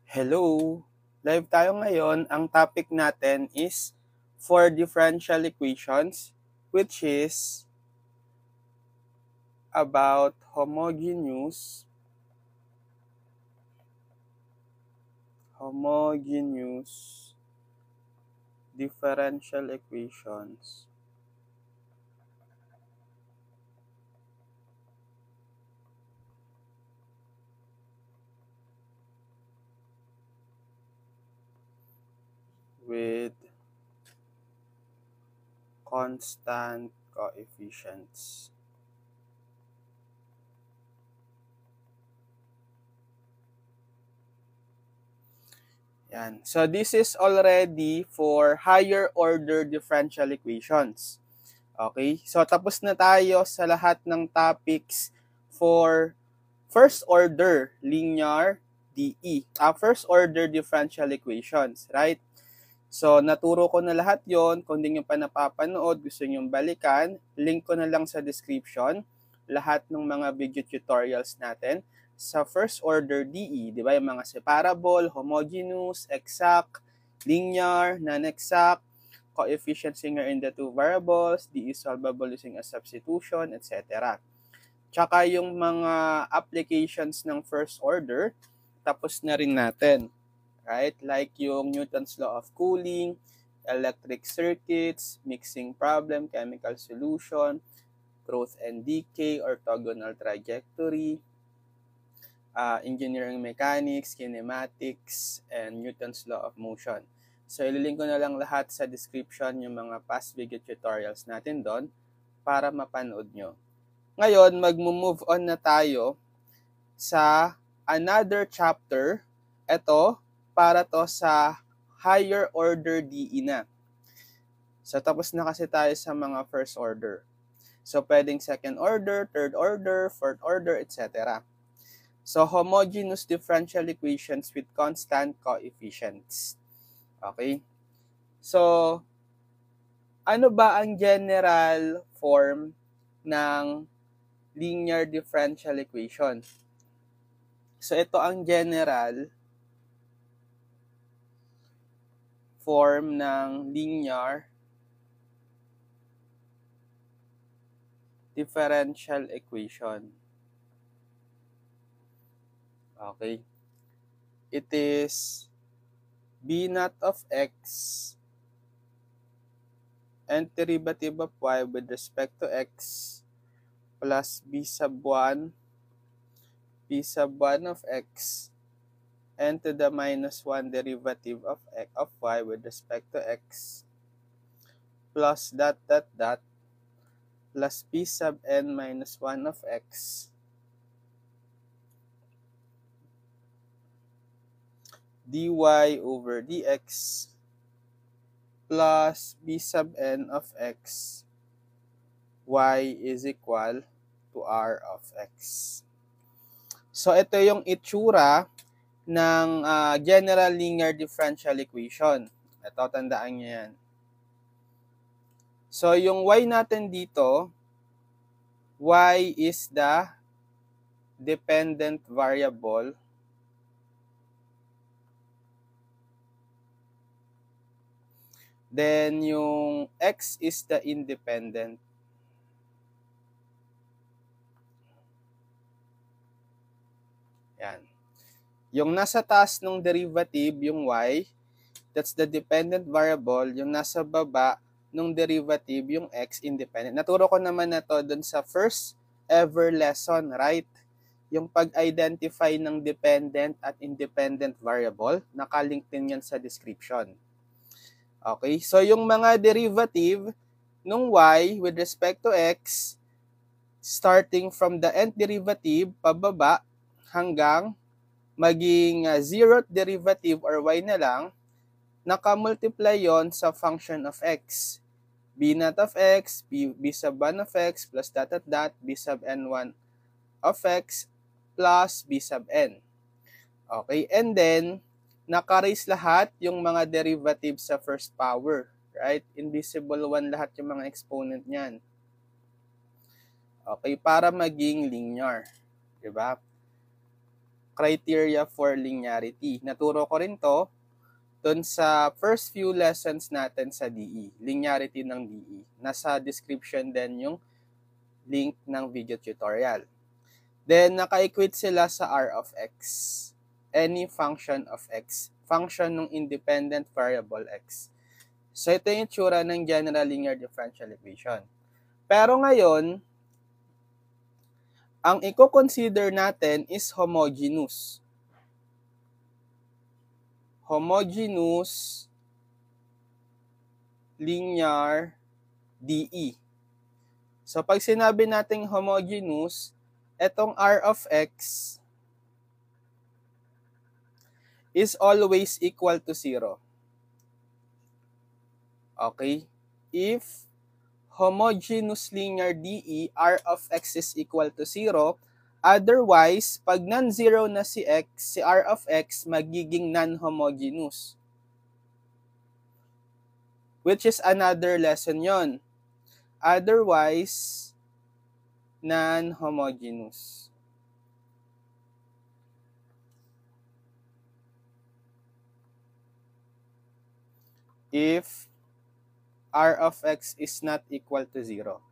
Hello! Live tayo ngayon. Ang topic natin is for differential equations, which is about homogeneous differential equations. With constant coefficients. Yan. So this is already for higher order differential equations. Okay? So tapos na tayo sa lahat ng topics for first order linear DE. First order differential equations, right? So naturo ko na lahat yon. Kung di nyo pa napapanood, gusto nyo balikan, link ko na lang sa description lahat ng mga video tutorials natin sa first order DE, di ba? Yung mga separable, homogeneous, exact, linear, non-exact, coefficients are in the two variables, DE solvable using a substitution, etc. Tsaka yung mga applications ng first order, tapos na rin natin. Right? Like yung Newton's law of cooling, electric circuits, mixing problem, chemical solution, growth and decay, orthogonal trajectory, engineering mechanics, kinematics, and Newton's law of motion. So, ililink ko na lang lahat sa description yung mga past video tutorials natin doon para mapanood nyo. Ngayon, mag-move on na tayo sa another chapter. Ito, para to sa higher order DE na. So, tapos na kasi tayo sa mga first order. So, pwedeng second order, third order, fourth order, etc. So, homogeneous differential equations with constant coefficients. Okay? So, ano ba ang general form ng linear differential equation? So, ito ang general form ng linear differential equation. Okay? It is b naught of x and derivative of y with respect to x plus b sub 1 of x and to the minus 1 derivative of y with respect to x plus dot plus p sub n minus 1 of x dy over dx plus b sub n of x y is equal to r of x. So ito yung itsura ng general linear differential equation. Ito, tandaan nyo yan. So yung y natin dito, y is the dependent variable then yung x is the independent. Yan. Yung nasa taas ng derivative, yung y, that's the dependent variable. Yung nasa baba ng derivative, yung x, independent. Naturo ko naman na to dun sa first ever lesson, right? Yung pag-identify ng dependent at independent variable, nakalink din yan sa description. Okay, so yung mga derivative ng y with respect to x, starting from the nth derivative, pababa, hanggang maging zeroth derivative or y na lang, nakamultiply yon sa function of x. b naught of x, b sub 1 of x, plus dot, b sub n1 of x, plus b sub n. Okay, and then, naka-raise lahat yung mga derivatives sa first power. Right? Indivisible 1 lahat yung mga exponent niyan. Okay, para maging linear. Diba? criteria for linearity. Naturo ko rin to doon sa first few lessons natin sa DE, linearity ng DE. Nasa description din yung link ng video tutorial. Then, naka-equate sila sa R of X. Any function of X. Function ng independent variable X. So, ito yung itsura ng general linear differential equation. Pero ngayon, ang i-consider natin is homogeneous. Homogeneous linear DE. So, pag sinabi nating homogeneous, etong R of X is always equal to 0. Okay? If homogeneous linear DE, R of X is equal to 0, otherwise, pag non-zero na si X, si R of X magiging non-homogeneous. Which is another lesson yon. Otherwise, non-homogeneous. If R of X is not equal to 0.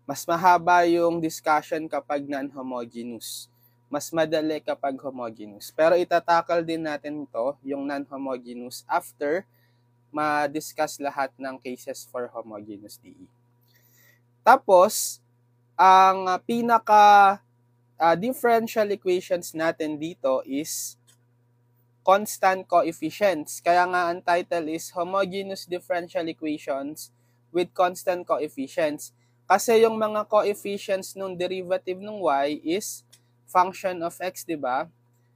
Mas mahaba yung discussion kapag non-homogeneous. Mas madali kapag homogeneous. Pero itatakal din natin ito, yung non-homogeneous, after ma-discuss lahat ng cases for homogeneous DE. Tapos, ang differential equations natin dito is constant coefficients. Kaya nga ang title is homogeneous differential equations with constant coefficients. Kasi yung mga coefficients ng derivative ng y is function of x, di ba?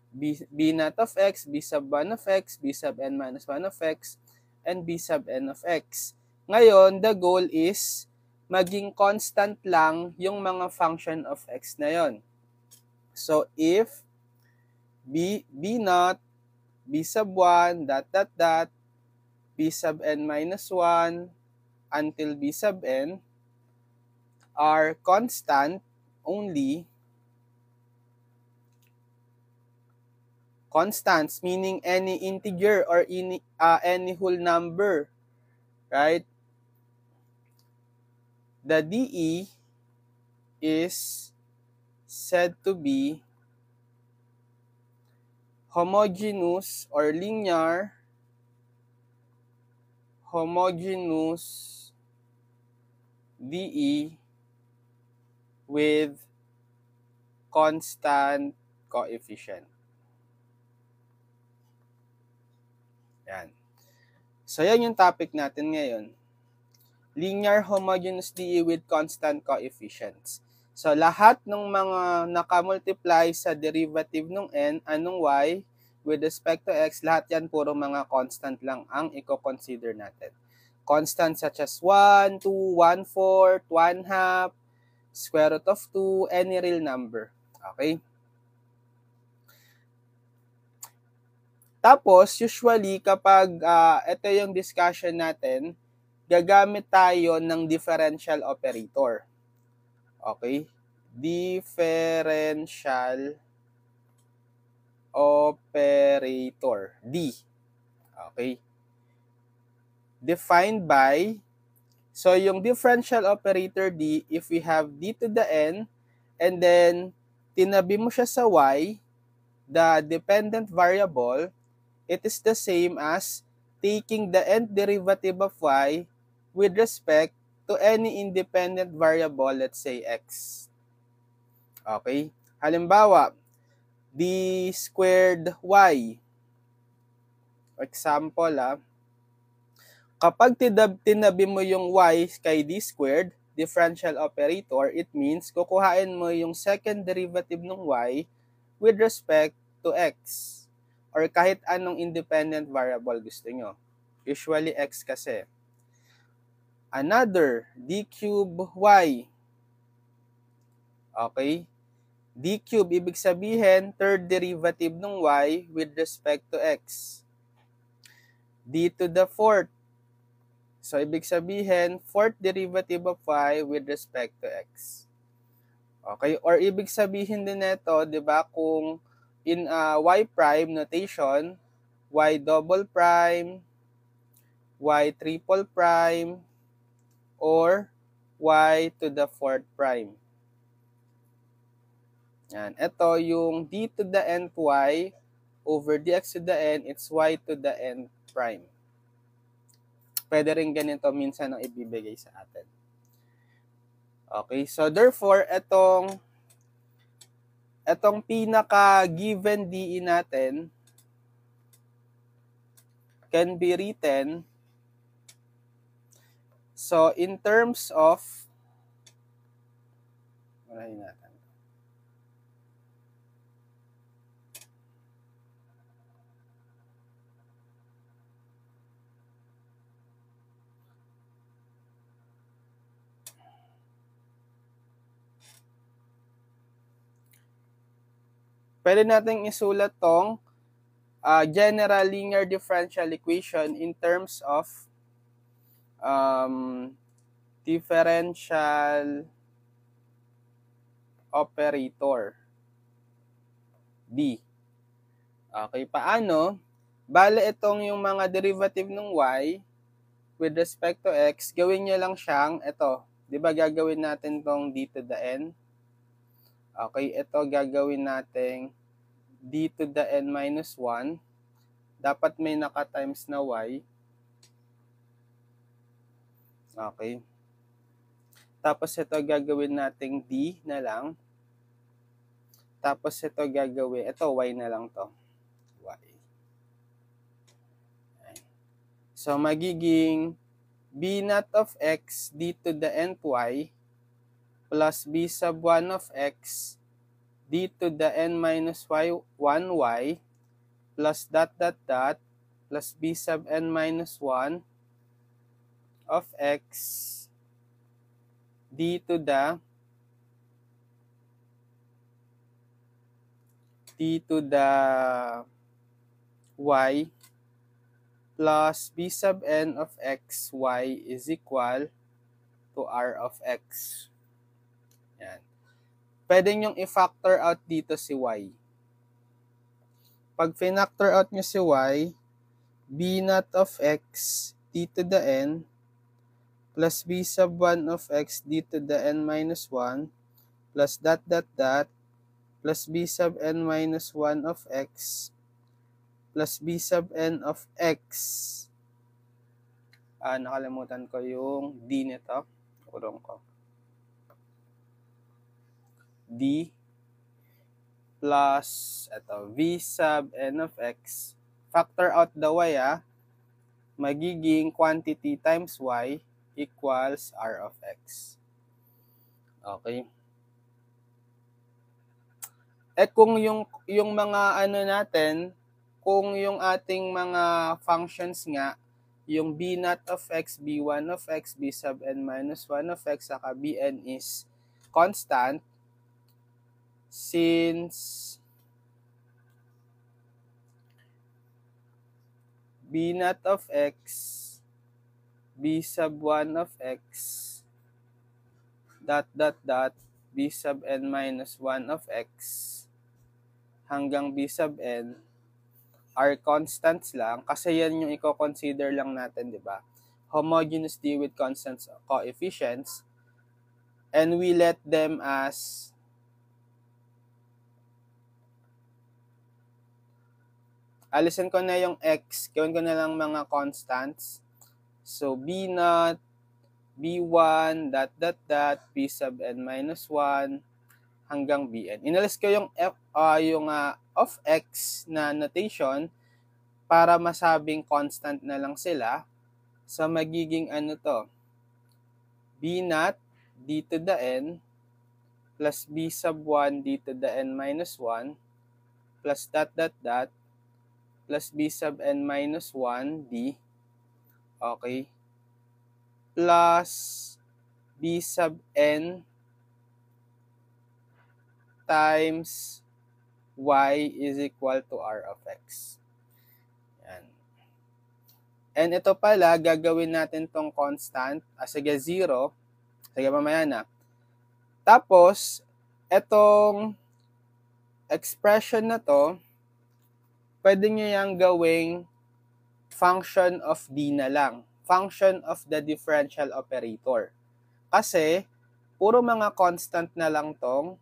B naught of x, b sub 1 of x, b sub n minus 1 of x, and b sub n of x. Ngayon, the goal is maging constant lang yung mga function of x na yon. So, if b naught, b sub 1, b sub n minus 1, until b sub n are constant only, constants meaning any integer or any whole number, right? The DE is said to be homogeneous or linear homogeneous DE with constant coefficient. Yan. So, yan yung topic natin ngayon. Linear homogeneous DE with constant coefficients. So, lahat ng mga nakamultiply sa derivative ng n, anong y, with respect to x, lahat yan puro mga constant lang ang i-consider natin. Constant such as 1, 2, 1/4, 1/2, square root of 2, any real number. Okay? Tapos, usually, kapag ito yung discussion natin, gagamit tayo ng differential operator. Okay? Differential operator. D. Okay? Defined by, so yung differential operator D, if we have D to the N, and then tinabi mo siya sa Y, the dependent variable, it is the same as taking the nth derivative of Y with respect to any independent variable, let's say X. Okay? Halimbawa, D squared Y. Example, kapag tinabi mo yung y kay d squared, differential operator, it means kukuhain mo yung second derivative ng y with respect to x. Or kahit anong independent variable gusto nyo. Usually x kasi. Another, d cube y. Okay? D cube, ibig sabihin, third derivative ng y with respect to x. D to the fourth. So, ibig sabihin, fourth derivative of y with respect to x. Okay? Or ibig sabihin din nito, di ba, kung in y prime notation, y double prime, y triple prime, or y to the fourth prime. Yan. Ito yung d to the nth y over dx to the n, it's y to the n prime. Pwede rin ganito minsan ang ibibigay sa atin. Okay, so therefore, itong pinaka-given DE natin can be written, so in terms of, unahin natin. Pwede natin isulat tong general linear differential equation in terms of differential operator D. Okay, paano? Bale, itong yung mga derivative ng y with respect to x, gawin nyo lang siyang, ito, di ba gagawin natin tong d to the n? Okay, ito gagawin natin d to the n minus 1. Dapat may naka-times na y. Okay. Tapos ito gagawin nating d na lang. Tapos ito gagawin, ito y na lang to. Y. So magiging b naught of x d to the nth y plus b sub 1 of x d to the n minus y 1y plus dot dot dot plus b sub n minus 1 of x d to the y plus b sub n of x y is equal to r of x. Yan. Pwede nyong i-factor out dito si y. Pag finactor out nyo si y, b naught of x d to the n plus b sub 1 of x d to the n minus 1 plus dot dot dot plus b sub n minus 1 of x plus b sub n of x. Nakalimutan ko yung d nito. Urong ko. D plus ito, v sub n of x. Factor out the y, magiging quantity times y equals r of x. Okay. Kung yung mga natin, kung yung ating mga functions nga, yung b naught of x, b1 of x, b sub n minus 1 of x, saka bn is constant, since b naught of x, b sub 1 of x, dot dot dot, b sub n minus 1 of x, hanggang b sub n, are constants lang, kasi yan yung i-consider lang natin, di ba? Homogeneous D with constant coefficients, and we let them as alisin ko na yung x, gawin ko na lang mga constants. So, b naught, b1, dot, dot, dot, b sub n minus 1, hanggang bn. Inalis ko yung of x na notation para masabing constant na lang sila. So, magiging ano to? b naught, d to the n, plus b sub 1, d to the n minus 1, plus dot, dot, dot, plus b sub n minus 1 d, okay, plus b sub n times y is equal to r of x. Yan. And ito pala, gagawin natin tong constant. Sige, 0. Sige, mamaya na. Tapos, etong expression na to, pwede nyo yung gawing function of D na lang. Function of the differential operator. Kasi, puro mga constant na lang tong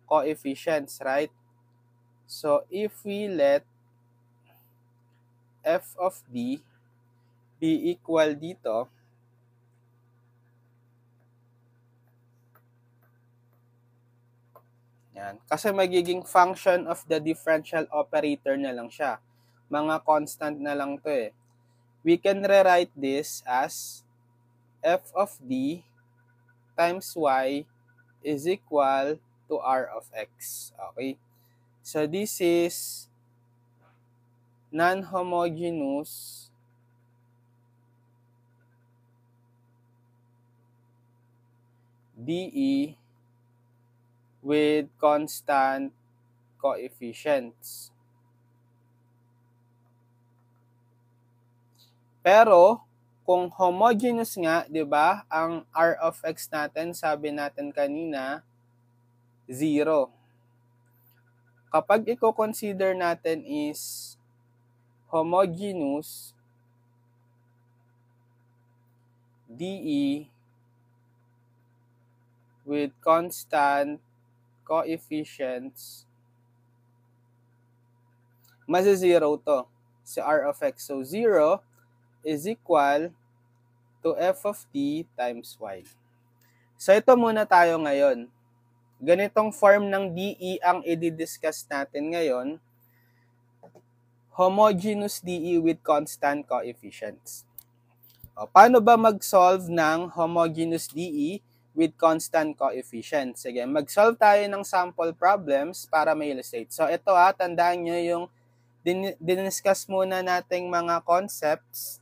coefficients, right? So, if we let f of D be equal dito, yan. Kasi magiging function of the differential operator na lang siya. Mga constant na lang to eh. We can rewrite this as f of D times y is equal to r of x. Okay? So, this is non-homogeneous DE with constant coefficients. Pero, kung homogeneous nga, di ba, ang r of x natin, sabi natin kanina, 0. Kapag i-consider natin is homogeneous DE with constant coefficients, mas-zero to si r of x. So, 0 is equal to f of t times y. So, ito muna tayo ngayon. Ganitong form ng DE ang i-discuss natin ngayon. Homogeneous DE with constant coefficients. O, paano ba mag-solve ng homogeneous DE with constant coefficients? Sige, mag-solve tayo ng sample problems para ma-illustrate. So, ito tandaan nyo yung diniscuss muna nating mga concepts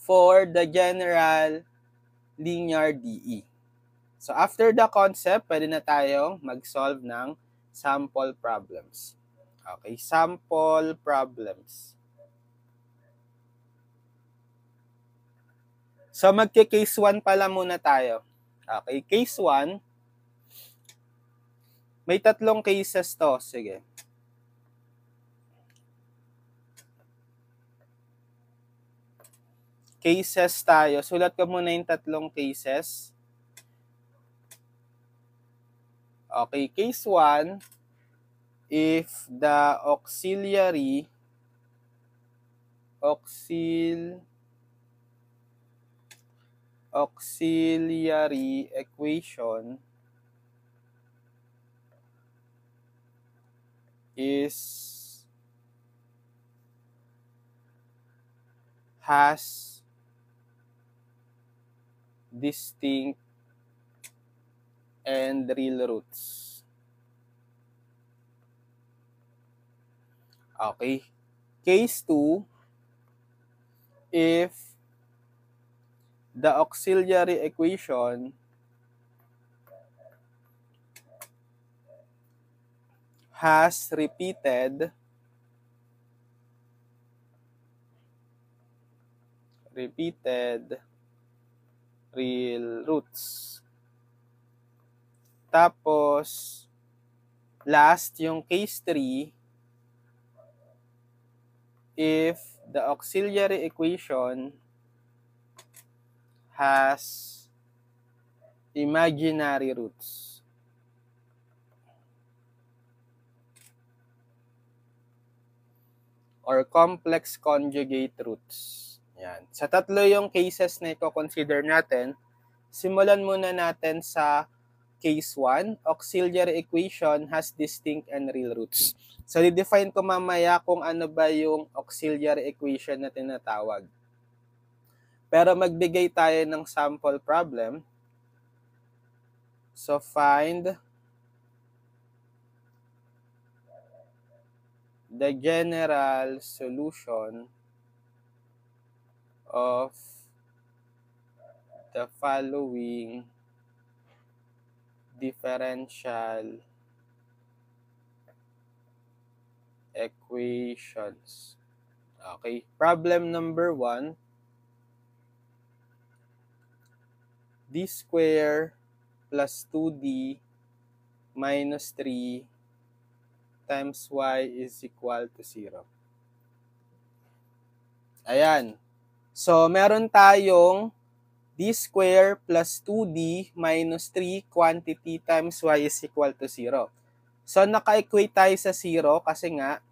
for the general linear DE. So, after the concept, pwede na tayong mag-solve ng sample problems. Okay, sample problems. So, magki-case 1 pala muna tayo. Okay, case 1. May 3 cases to. Sige. Cases tayo. Sulat ko muna yung 3 cases. Okay, case 1, if the auxiliary equation has distinct and real roots. Okay. Case 2, if the auxiliary equation has repeated real roots. Tapos, last, yung case 3, if the auxiliary equation has imaginary roots. Or complex conjugate roots. Yan. Sa 3 yung cases na i-consider natin, simulan muna natin sa case 1, auxiliary equation has distinct and real roots. So, i-define ko mamaya kung ano ba yung auxiliary equation na tinatawag. Pero magbigay tayo ng sample problem. So, find the general solution of the following differential equations. Okay, problem number 1. d square plus 2d minus 3 times y is equal to 0. Ayan. So, meron tayong d square plus 2d minus 3 quantity times y is equal to 0. So, naka-equate tayo sa 0 kasi nga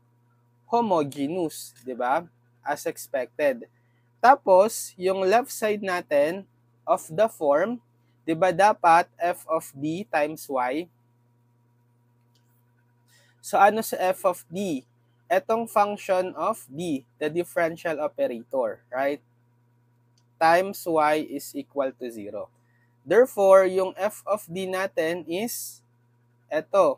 homogeneous, di ba? As expected. Tapos, yung left side natin of the form, di ba dapat f of d times y? So, ano sa f of d? Etong function of d, the differential operator, right? Times y is equal to 0. Therefore, yung f of d natin is eto,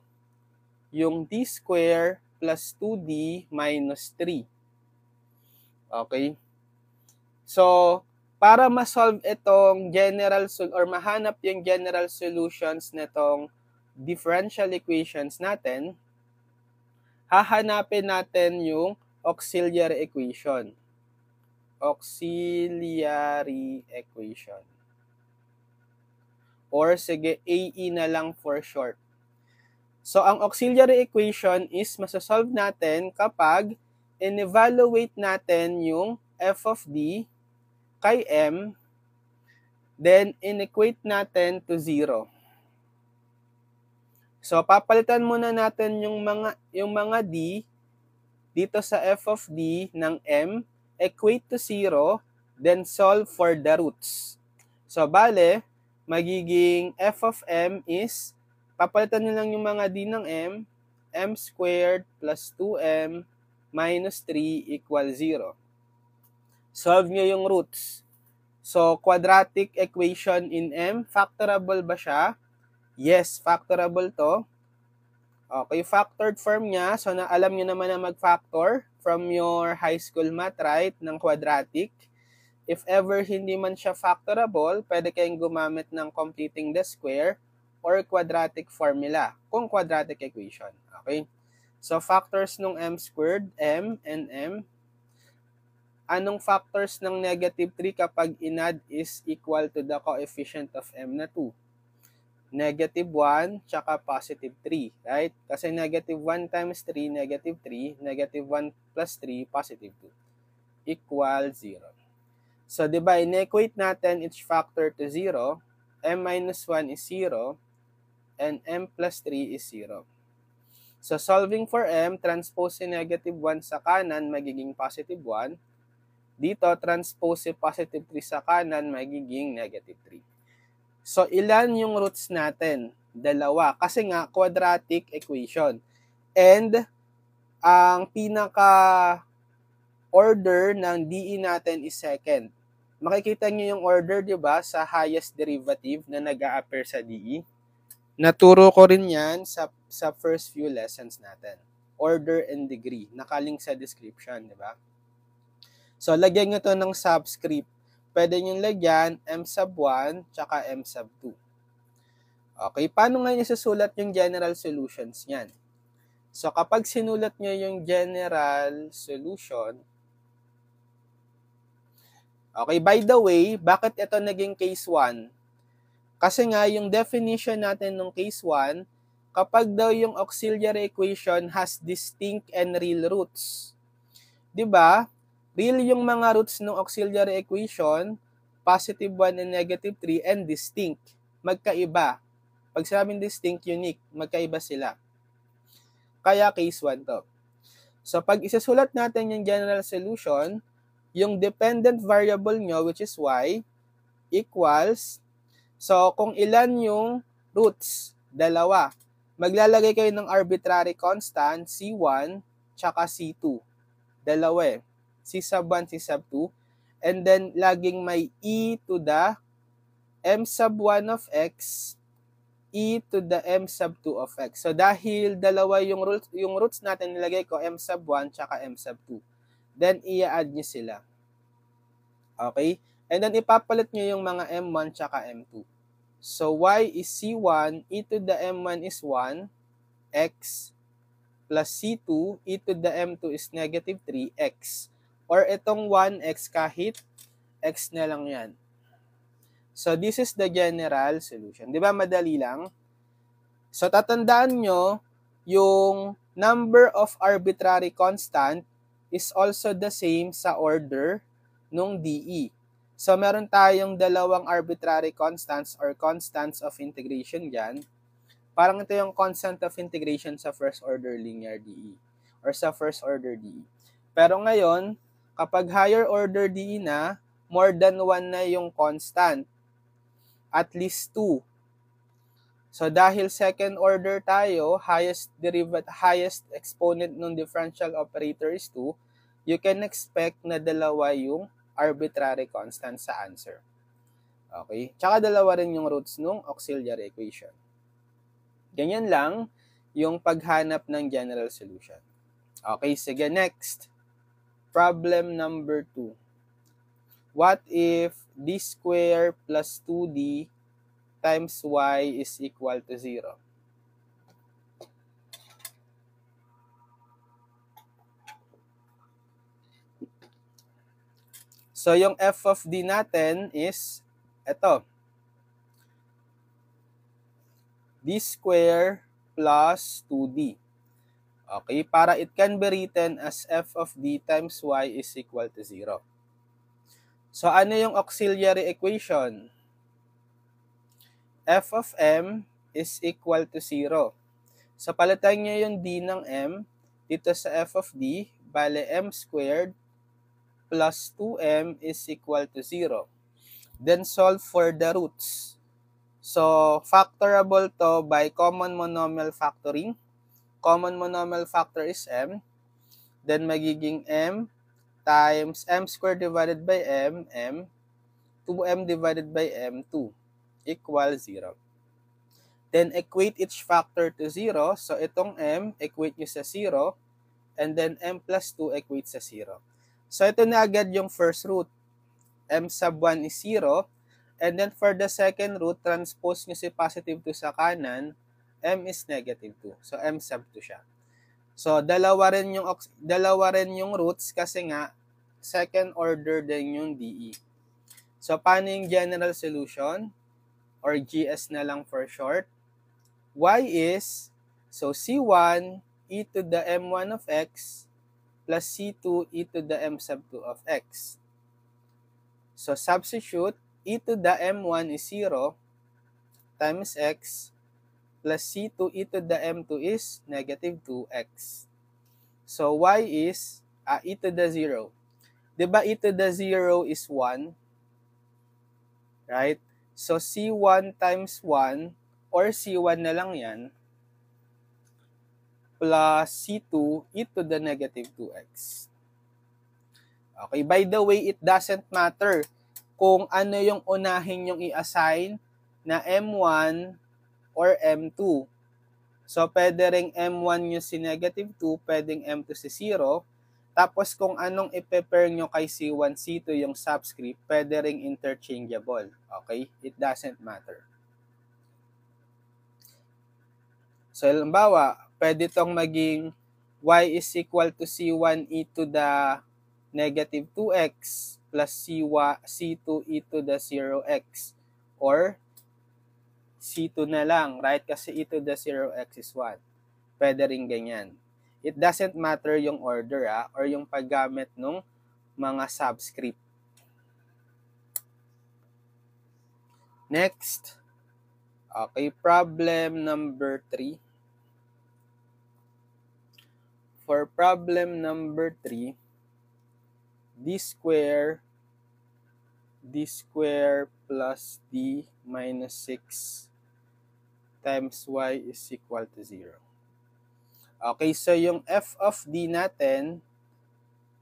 yung d square plus 2d minus 3. Okay? So, para ma-solve itong general or mahanap yung general solutions nitong differential equations natin, hahanapin natin yung auxiliary equation. Auxiliary equation. Or sige, AE na lang for short. So, ang auxiliary equation is masasolve natin kapag in-evaluate natin yung f of d kay m, then in-equate natin to 0. So, papalitan muna natin yung mga d dito sa f of d ng m, equate to 0, then solve for the roots. So, bale, magiging f of m is, papalitan nyo lang yung mga d ng m squared plus 2m minus 3 equal 0. Solve nyo yung roots. So, quadratic equation in m, factorable ba siya? Yes, factorable to. Okay, factored form niya. So, alam nyo naman na mag-factor from your high school math, right, ng quadratic. If ever hindi man siya factorable, pwede kayong gumamit ng completing the square or quadratic formula kung quadratic equation. Okay? So, factors nung m squared, m and m. Anong factors ng negative 3 kapag inadd is equal to the coefficient of m na 2? Negative 1, tsaka positive 3, right? Kasi negative 1 times 3, negative 3, negative 1 plus 3, positive 2, equal 0. So, di ba, in-equate natin each factor to 0, m minus 1 is 0, and m plus 3 is 0. So, solving for m, transpose si negative 1 sa kanan, magiging positive 1. Dito, transpose si positive 3 sa kanan, magiging negative 3. So, ilan yung roots natin? Dalawa. Kasi nga, quadratic equation. And, ang pinaka-order ng DE natin is second. Makikita nyo yung order, di ba, sa highest derivative na nag-a-appear sa DE. Naturo ko rin yan sa first few lessons natin. Order and degree. Nakalink sa description, di ba? So, lagyan nyo to ng subscript. Pwede nyo lagyan m sub 1 tsaka m sub 2. Okay, paano nga isusulat yung general solutions niyan? So, kapag sinulat nyo yung general solution, okay, by the way, bakit ito naging case 1? Kasi nga, yung definition natin ng case 1, kapag daw yung auxiliary equation has distinct and real roots. Diba? Real yung mga roots ng auxiliary equation, positive 1 and negative 3, and distinct. Magkaiba. Pag sabing distinct, unique. Magkaiba sila. Kaya case 1 to. So, pag isasulat natin yung general solution, yung dependent variable nyo, which is y, equals, so, kung ilan yung roots, dalawa. Maglalagay kayo ng arbitrary constant, C1, tsaka C2. Dalawa eh. C sub 1, C sub 2. And then, laging may e to the m sub 1 of x, e to the m sub 2 of x. So, dahil dalawa yung roots natin, nilagay ko m sub 1 tsaka m sub 2. Then, i-add nyo sila. Okay? And then, ipapalit nyo yung mga m1 tsaka m2. So, y is c1, e to the m1 is 1, x, plus c2, e to the m2 is negative 3x. Or itong 1x kahit x na lang yan. So, this is the general solution. Di ba, madali lang? So, tatandaan nyo, yung number of arbitrary constant is also the same sa order nung DE. So, meron tayong dalawang arbitrary constants or constants of integration dyan. Parang ito yung constant of integration sa first order linear DE or sa first order DE. Pero ngayon, kapag higher order DE na, more than 1 na yung constant. At least 2. So dahil second order tayo, highest exponent ng differential operator is 2, you can expect na dalawa yung arbitrary constant sa answer. Okay? Tsaka dalawa rin yung roots ng auxiliary equation. Ganyan lang yung paghanap ng general solution. Okay, sige, next. Problem number 2. What if d square plus 2d times y is equal to 0? So, yung f of d natin is ito. d square plus 2d. Okay, para it can be written as f of d times y is equal to 0. So, ano yung auxiliary equation? F of m is equal to 0. So, palitan nyo yung d ng m dito sa f of d, bale m squared plus 2m is equal to 0. Then, solve for the roots. So, factorable to by common monomial factoring. Common monomial factor is m. Then, magiging m times m squared divided by m, 2m divided by m, 2, equal 0. Then, equate each factor to 0. So, itong m, equate nyo sa 0. And then, m plus 2 equate sa 0. So, ito na agad yung first root. M sub 1 is 0. And then for the second root, transpose nyo si positive 2 sa kanan, m is negative 2. So, m sub 2 siya. So, dalawa rin yung roots kasi nga, second order din yung DE. So, paano yung general solution? Or GS na lang for short. Y is, so C1 e to the m1 of x plus C2 e to the m sub 2 of x. So, substitute, e to the m1 is 0 times x plus c2 e to the m2 is negative 2x. So, y is e to the 0. Diba e to the 0 is 1? Right? So, c1 times 1 or c1 na lang yan plus c2 e to the negative 2x. Okay, by the way, it doesn't matter kung ano yung unahin yung i-assign na M1 or M2. So, pwede ring M1 nyo si negative 2, pwedeng M2 si 0. Tapos, kung anong i-prepare nyo kay C1, C2 yung subscript, pwede ring interchangeable. Okay? It doesn't matter. So, halimbawa, pwede tong maging y is equal to C1 e to the negative 2x plus C2 e to the 0x or C2 na lang, right? Kasi e to the 0x is 1. Pwede rin ganyan. It doesn't matter yung order or yung paggamit ng mga subscript. Next. Okay, problem number 3. For problem number 3, d square plus d minus 6 times y is equal to 0. Okay, so yung f of d natin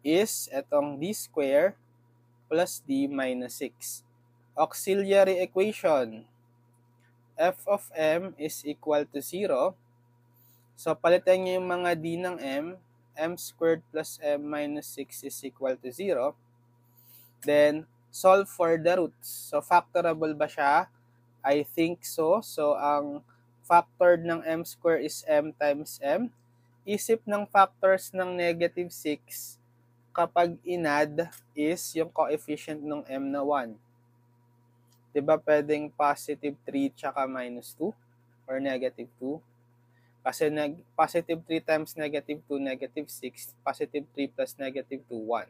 is etong d square plus d minus 6. Auxiliary equation, f of m is equal to 0. So, palitan nyo yung mga d ng m squared plus m minus 6 is equal to 0. Then, solve for the roots. So, factorable ba siya? I think so. So, ang factor ng m square is m times m. Isip ng factors ng negative 6 kapag inad is yung coefficient ng m na 1. Diba pwedeng positive 3 tsaka minus 2 or negative 2? Kasi positive 3 times negative 2, negative 6. Positive 3 plus negative 2, 1.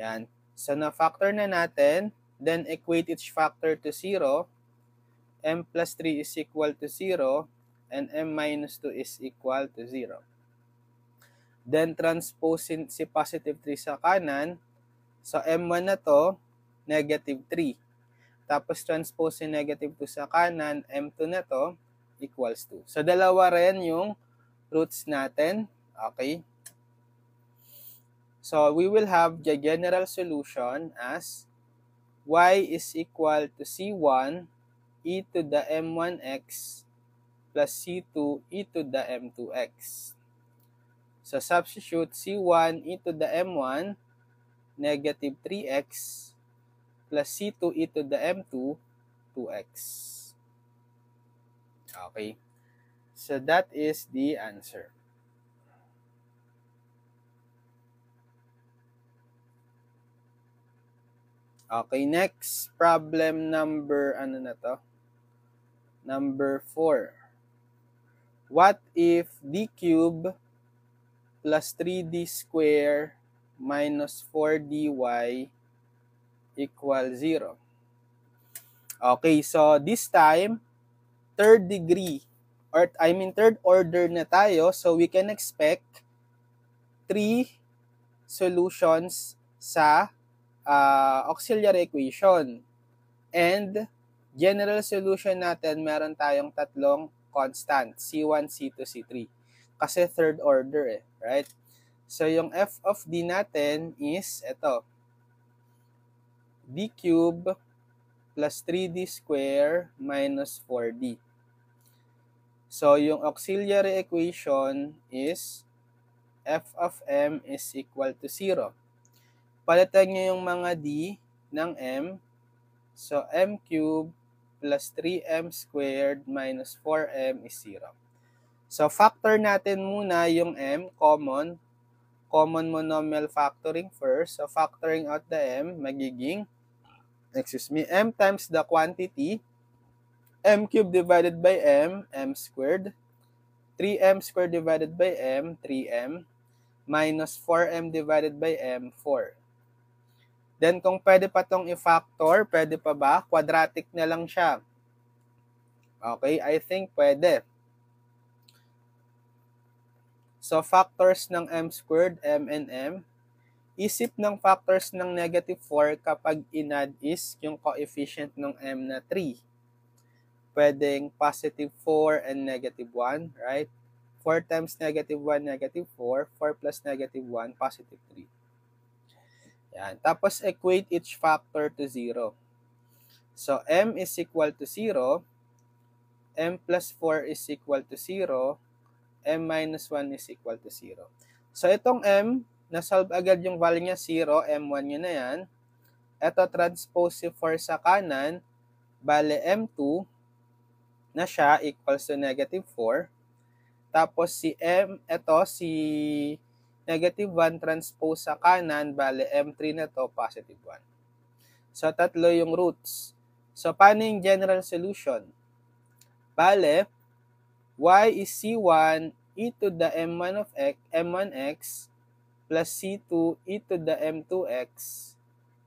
Yan. So, na-factor na natin. Then, equate each factor to 0. M plus 3 is equal to 0. And M minus 2 is equal to 0. Then, transpose si positive 3 sa kanan. So, M1 na to, negative 3. Tapos, transpose si negative 2 sa kanan, M2 na to, equals 2. So, dalawa rin yung roots natin. Okay? So, we will have the general solution as y is equal to C1 e to the M1x plus C2 e to the M2x. So, substitute C1 e to the M1, negative 3x, plus C2 e to the M2, 2x. Okay. So, that is the answer. Okay, next problem number, Number 4. What if d cube plus 3d square minus 4dy equals 0? Okay, so this time, third order na tayo. So we can expect 3 solutions sa auxiliary equation. And general solution natin, meron tayong tatlong constant, C1, C2, C3. Kasi third order right? So, yung f of d natin is ito. d cube plus 3d square minus 4d. So, yung auxiliary equation is f of m is equal to 0. Palitan nyo yung mga d ng m. So, m cubed plus 3m squared minus 4m is 0. So, factor natin muna yung m, common monomial factoring first. So, factoring out the m, magiging, m times the quantity, m cubed divided by m squared, 3m squared divided by m, 3m, minus 4m divided by m, 4. Then, kung pwede pa tong i-factor, pwede pa ba? Quadratic na lang siya. Okay, I think pwede. So, factors ng m squared, m and m. Isip ng factors ng negative 4 kapag in-add is yung coefficient ng m na 3. Pwedeng positive 4 and negative 1, right? 4 times negative 1, negative 4. 4 plus negative 1, positive 3. Yan. Tapos, equate each factor to 0. So, m is equal to 0. M plus 4 is equal to 0. M minus 1 is equal to 0. So, itong m, na-solve agad yung value niya 0. M1 yun na yan. Ito, transpose si 4 sa kanan. Bale, M2 na siya equals to negative 4. Tapos, si negative 1 transpose sa kanan, bale M3 na to, positive 1. So, tatlo yung roots. So, paano yung general solution? Bale, y is C1 e to the M1x plus C2 e to the M2x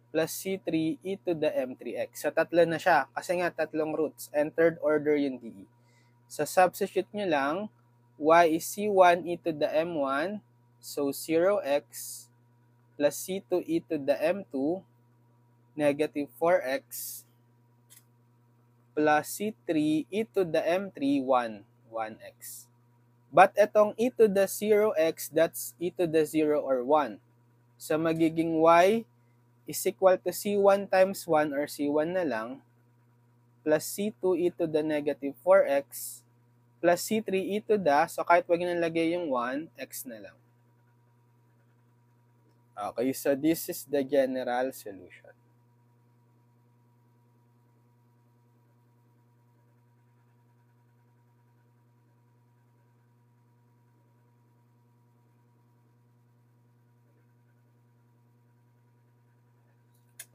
plus C3 e to the M3x. So, tatlo na siya. Kasi nga, tatlong roots. And third order yung DE. So, substitute nyo lang, y is C1 e to the M1, so 0x plus C2 e to the M2, negative 4x, plus C3 e to the M3, 1x. But itong e to the 0x, that's e to the 0 or 1. So, magiging y is equal to C1 times 1 or C1 na lang, plus C2 e to the negative 4x, plus C3 e to the, so kahit wag nilagay yung 1, x na lang. Okay, so this is the general solution.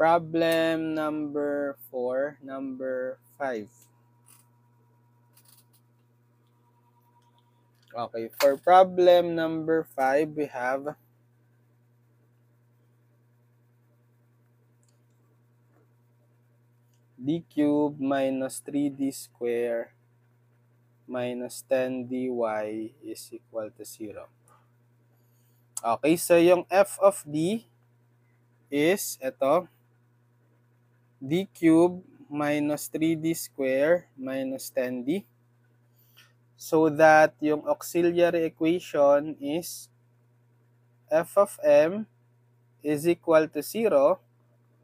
problem number 4, number 5. Okay, for problem number 5, we have d cubed minus 3d square minus 10dy is equal to 0. Okay, so yung f of d is ito, d cubed minus 3d square minus 10d. So that yung auxiliary equation is f of m is equal to 0.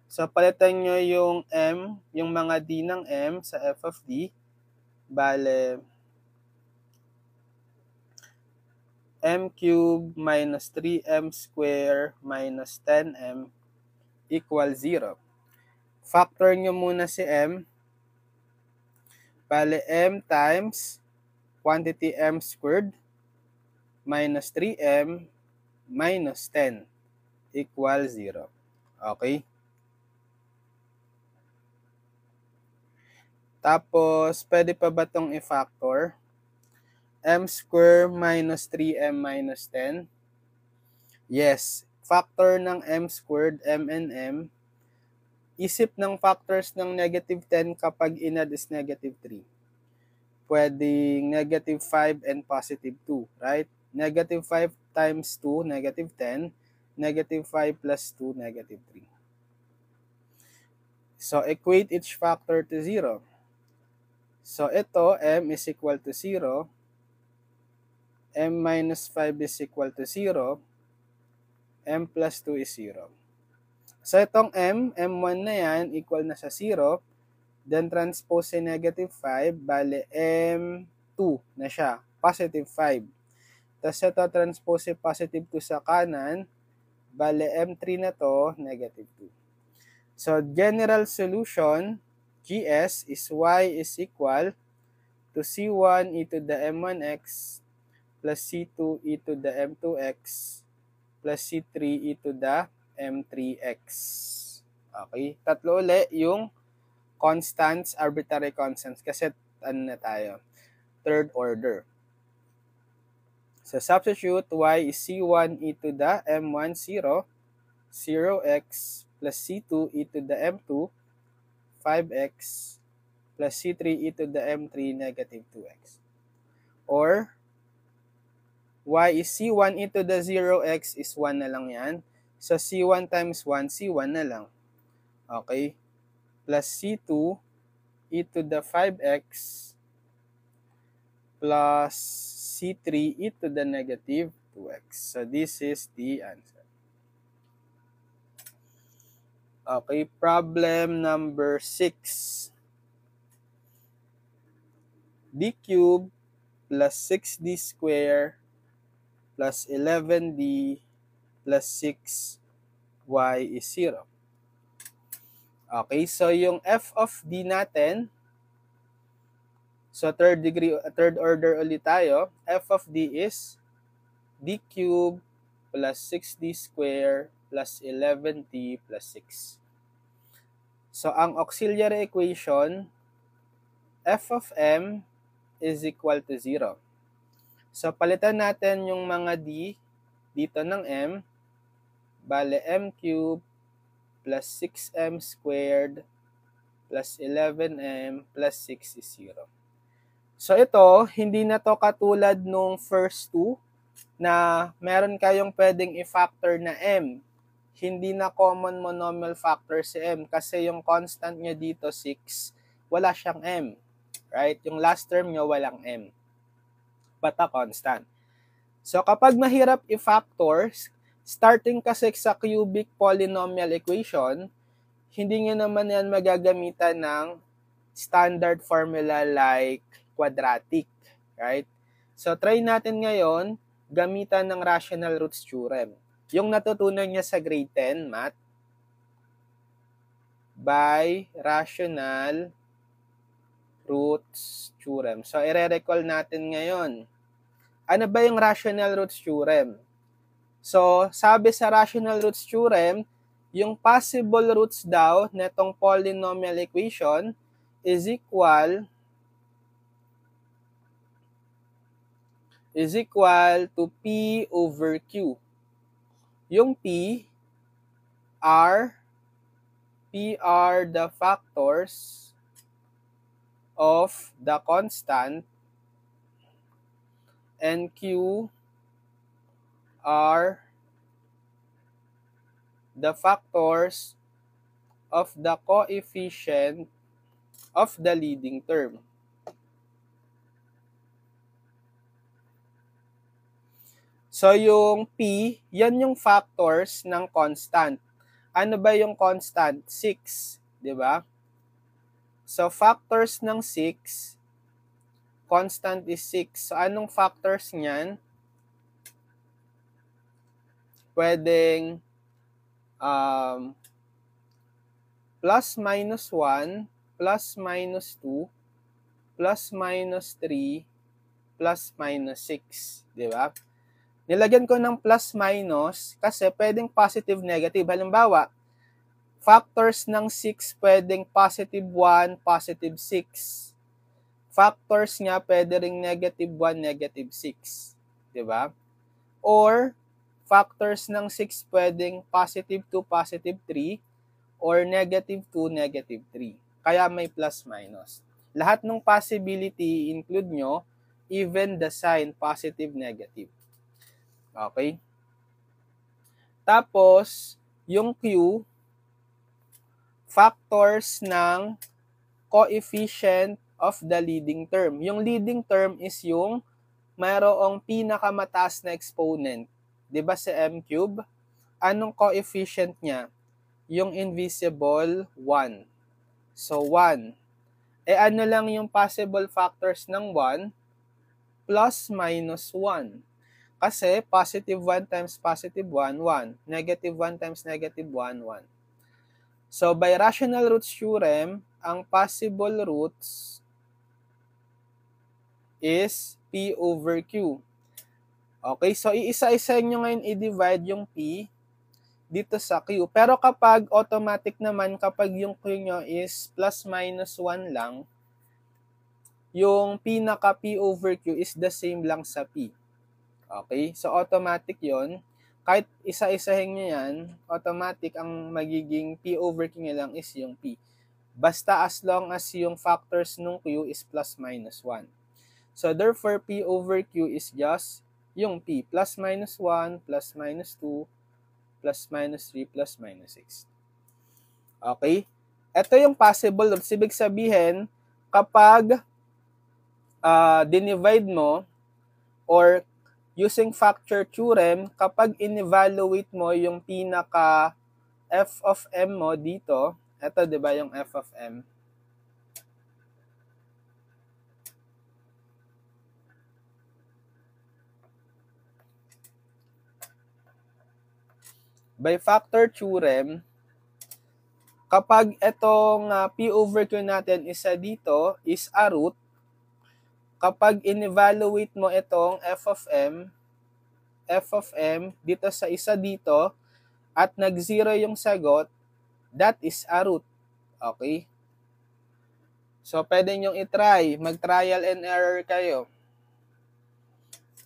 So, palitan nyo yung m, yung mga d ng m sa f of d. Bale, m cubed minus 3m square minus 10m equal 0. Factor nyo muna si m. Bale, m times quantity m squared minus 3m minus 10 equal 0. Okay? Tapos, pwede pa ba itong i-factor? M square minus 3m minus 10. Yes, factor ng m squared, m and m. Isip ng factors ng negative 10 kapag inad is negative 3. Pwedeng negative 5 and positive 2, right? Negative 5 times 2, negative 10. Negative 5 plus 2, negative 3. So, equate each factor to 0. So, ito, m is equal to 0. M minus 5 is equal to 0. M plus 2 is 0. So, itong m, m1 na yan, equal na sa 0. Then, transpose si negative 5, bale, m2 na siya, positive 5. Tapos, ito, transpose si positive 2 sa kanan, bale, m3 na to, negative 2. So, general solution, GS, is y is equal to C1 e to the M1x plus C2 e to the M2x plus C3 e to the M3x. Okay? Tatlo ulit yung constants, arbitrary constants. Kasi ano na tayo? Third order. So, substitute y is C1 e to the M1 0, 0x plus C2 e to the M2, 5x plus C3 e to the M3 negative 2x. Or, y is C1 e to the 0x is 1 na lang yan. So, C1 times 1, C1 na lang. Okay? Plus C2 e to the 5x plus C3 e to the negative 2x. So, this is the answer. Okay, problem number 6. D cubed plus 6d square plus 11d plus 6y is 0. Okay, so yung f of d natin, so third order ulit tayo, f of d is d cubed plus 6d square plus 11d plus 6. So, ang auxiliary equation, f of m is equal to 0. So, palitan natin yung mga d dito ng m. Bale, m cubed plus 6m squared plus 11m plus 6 is 0. So, ito, hindi na to katulad nung first two na meron kayong pwedeng i-factor na m. Hindi na common monomial factor si m kasi yung constant niya dito, 6, wala siyang m. Right? Yung last term niya, walang m. But a constant. So, kapag mahirap i-factor, starting kasi sa cubic polynomial equation, hindi nyo naman yan magagamitan ng standard formula like quadratic. Right? So, try natin ngayon gamitan ng rational roots theorem. Yung natutunan niya sa grade 10 math by rational roots theorem. So, i-recall natin ngayon. Ano ba yung rational roots theorem? So, sabi sa rational roots theorem, yung possible roots daw netong polynomial equation is equal to P over Q. Yung P are the factors of the constant and Q are the factors of the coefficient of the leading term. So yung P, yan yung factors ng constant. Ano ba yung constant? 6, di ba? So factors ng 6, constant is 6. So anong factors niyan? Pwedeng plus minus 1, plus minus 2, plus minus 3, plus minus 6, di ba? Nilagyan ko ng plus minus kasi pwedeng positive, negative. Halimbawa, factors ng 6 pwedeng positive 1, positive 6. Factors nga pwede ring negative 1, negative 6. Diba? Or, factors ng 6 pwedeng positive 2, positive 3. Or negative 2, negative 3. Kaya may plus minus. Lahat ng possibility include nyo, even the sign positive, negative. Okay? Tapos, yung Q, factors ng coefficient of the leading term. Yung leading term is yung mayroong pinakamataas na exponent. Diba sa M cube? Anong coefficient niya? Yung invisible 1. So, 1. Ano lang yung possible factors ng 1? Plus minus 1. Kasi positive 1 times positive 1, 1. Negative 1 times negative 1, 1. So, by rational roots theorem, ang possible roots is P over Q. Okay, so iisa-isa nyo ngayon i-divide yung P dito sa Q. Pero kapag automatic naman, kapag yung Q nyo is plus minus 1 lang, yung pinaka P over Q is the same lang sa P. Okay? So, automatic yon. Kahit isa-isahin nyo yan, automatic ang magiging P over Q nyo lang is yung P. Basta as long as yung factors nung Q is plus minus 1. So, therefore, P over Q is just yung P. Plus minus 1, plus minus 2, plus minus 3, plus minus 6. Okay? Ito yung possible roots. Ibig sabihin, kapag dinivide mo or using factor theorem, kapag in-evaluate mo yung pinaka f of m mo dito, ito 'di ba yung f of m? By factor theorem, kapag itong P over Q natin isa dito is a root, kapag in-evaluate mo itong f of m dito sa isa dito, at nag-zero yung sagot, that is a root. Okay? So, pwede nyong itry. Mag-trial and error kayo.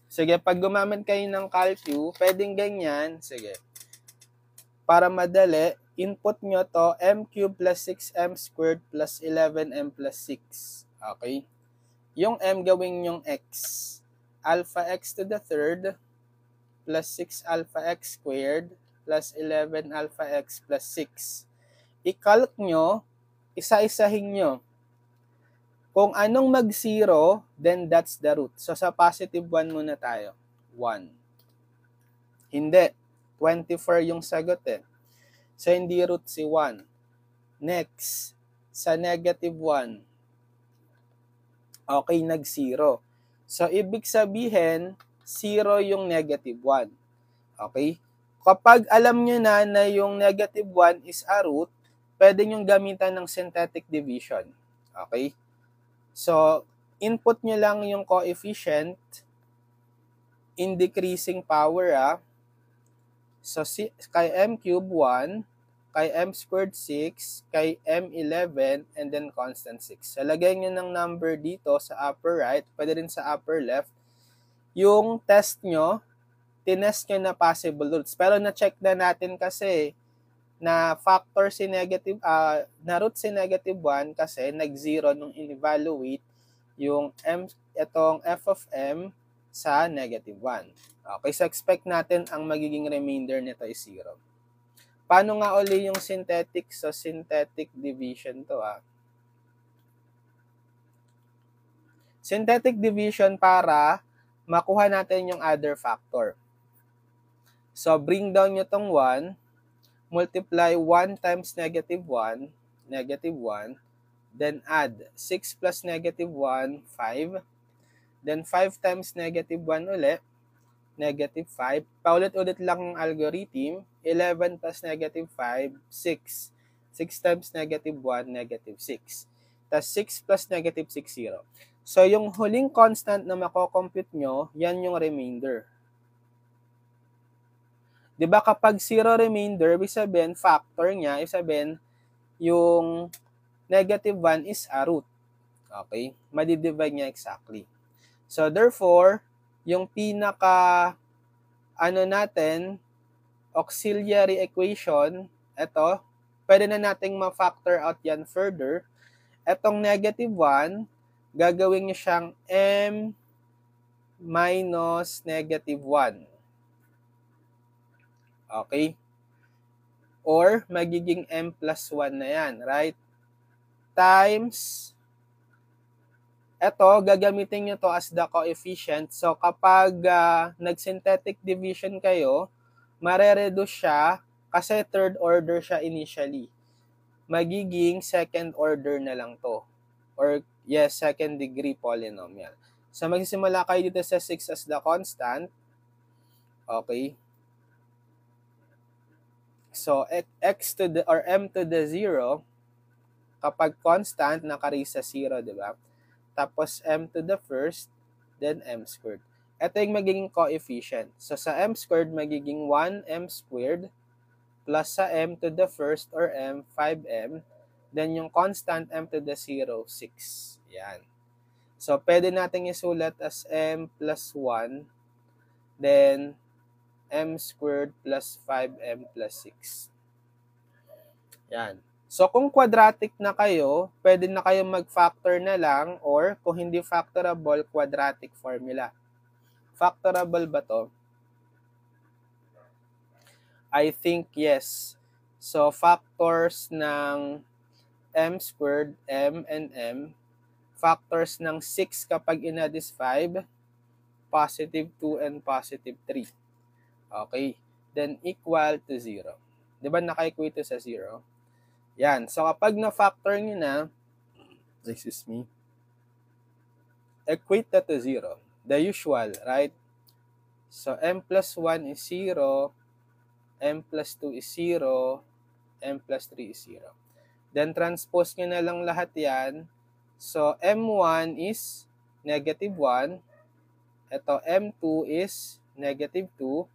Sige, pag gumamit kayo ng calcu, pwedeng ganyan. Sige. Para madali, input nyo to m cubed plus 6m squared plus 11m plus 6. Okay? Yung m gawin yung x. Alpha x to the third plus 6 alpha x squared plus 11 alpha x plus 6. I-calc nyo, isa-isahin nyo. Kung anong mag-0, then that's the root. So, sa positive 1 muna tayo. 1. Hindi. 24 yung sagot eh. So, hindi root si 1. Next, sa negative 1. Okay, nag-0. So, ibig sabihin, 0 yung negative 1. Okay? Kapag alam nyo na yung negative 1 is a root, pwede nyo gamitan ng synthetic division. Okay? So, input nyo lang yung coefficient in decreasing power. So, kay m cube 1, kay m squared 6, kay m 11, and then constant 6. So, lagay nyo ng number dito sa upper right, pwede rin sa upper left. Yung test nyo, tinest nyo na possible roots. Pero na-check na natin kasi na factor si negative, na root si negative 1 kasi nag-0 nung in-evaluate yung itong f of m sa negative 1. Okay, so expect natin ang magiging remainder nito is 0. Paano nga uli yung synthetic? So, synthetic division to Synthetic division para makuha natin yung other factor. So, bring down nyo tong 1, multiply 1 times negative 1, then add 6 plus negative 1, 5, then 5 times negative 1 ulit, negative 5. Paulit-ulit lang ang algorithm. 11 plus negative 5, 6. 6 times negative 1, negative 6. Tapos 6 plus negative 6, 0. So, yung huling constant na makocompute nyo, yan yung remainder. Diba kapag 0 remainder, ibig sabihin, factor niya, ibig sabihin, yung negative 1 is a root. Okay? Madidivide niya exactly. So, therefore, yung pinaka, natin, auxiliary equation, ito, pwede na nating ma-factor out yan further. Etong negative 1, gagawin nyo siyang m minus negative 1. Okay? Or, magiging m plus 1 na yan, right? Times, eto, gagamitin nyo to as the coefficient. So, kapag nag-synthetic division kayo, mare-reduce siya kasi third order siya initially. Magiging second order na lang to. Or, yes, second degree polynomial. So, magsisimula kayo dito sa 6 as the constant. Okay. So, x to the, or m to the 0, kapag constant, naka-raise sa 0, di ba? Tapos, m to the first, then m squared. Ito yung magiging coefficient. So, sa m squared, magiging 1m squared plus sa m to the first or m, 5m. Then, yung constant m to the 0, 6. Yan. So, pwede natin isulat as m plus 1, then m squared plus 5m plus 6. Yan. So, kung quadratic na kayo, pwede na kayo mag-factor na lang or kung hindi factorable, quadratic formula. Factorable ba to? I think yes. So, factors ng m squared, m and m. Factors ng 6 kapag inad is 5, positive 2 and positive 3. Okay. Then, equal to 0. Diba naka-equate sa 0? Yan. So, kapag na-factor nyo na, equate that to 0. The usual, right? So, m plus 1 is 0, m plus 2 is 0, m plus 3 is 0. Then, transpose nyo na lang lahat yan. So, m1 is negative 1. Ito, m2 is negative 2.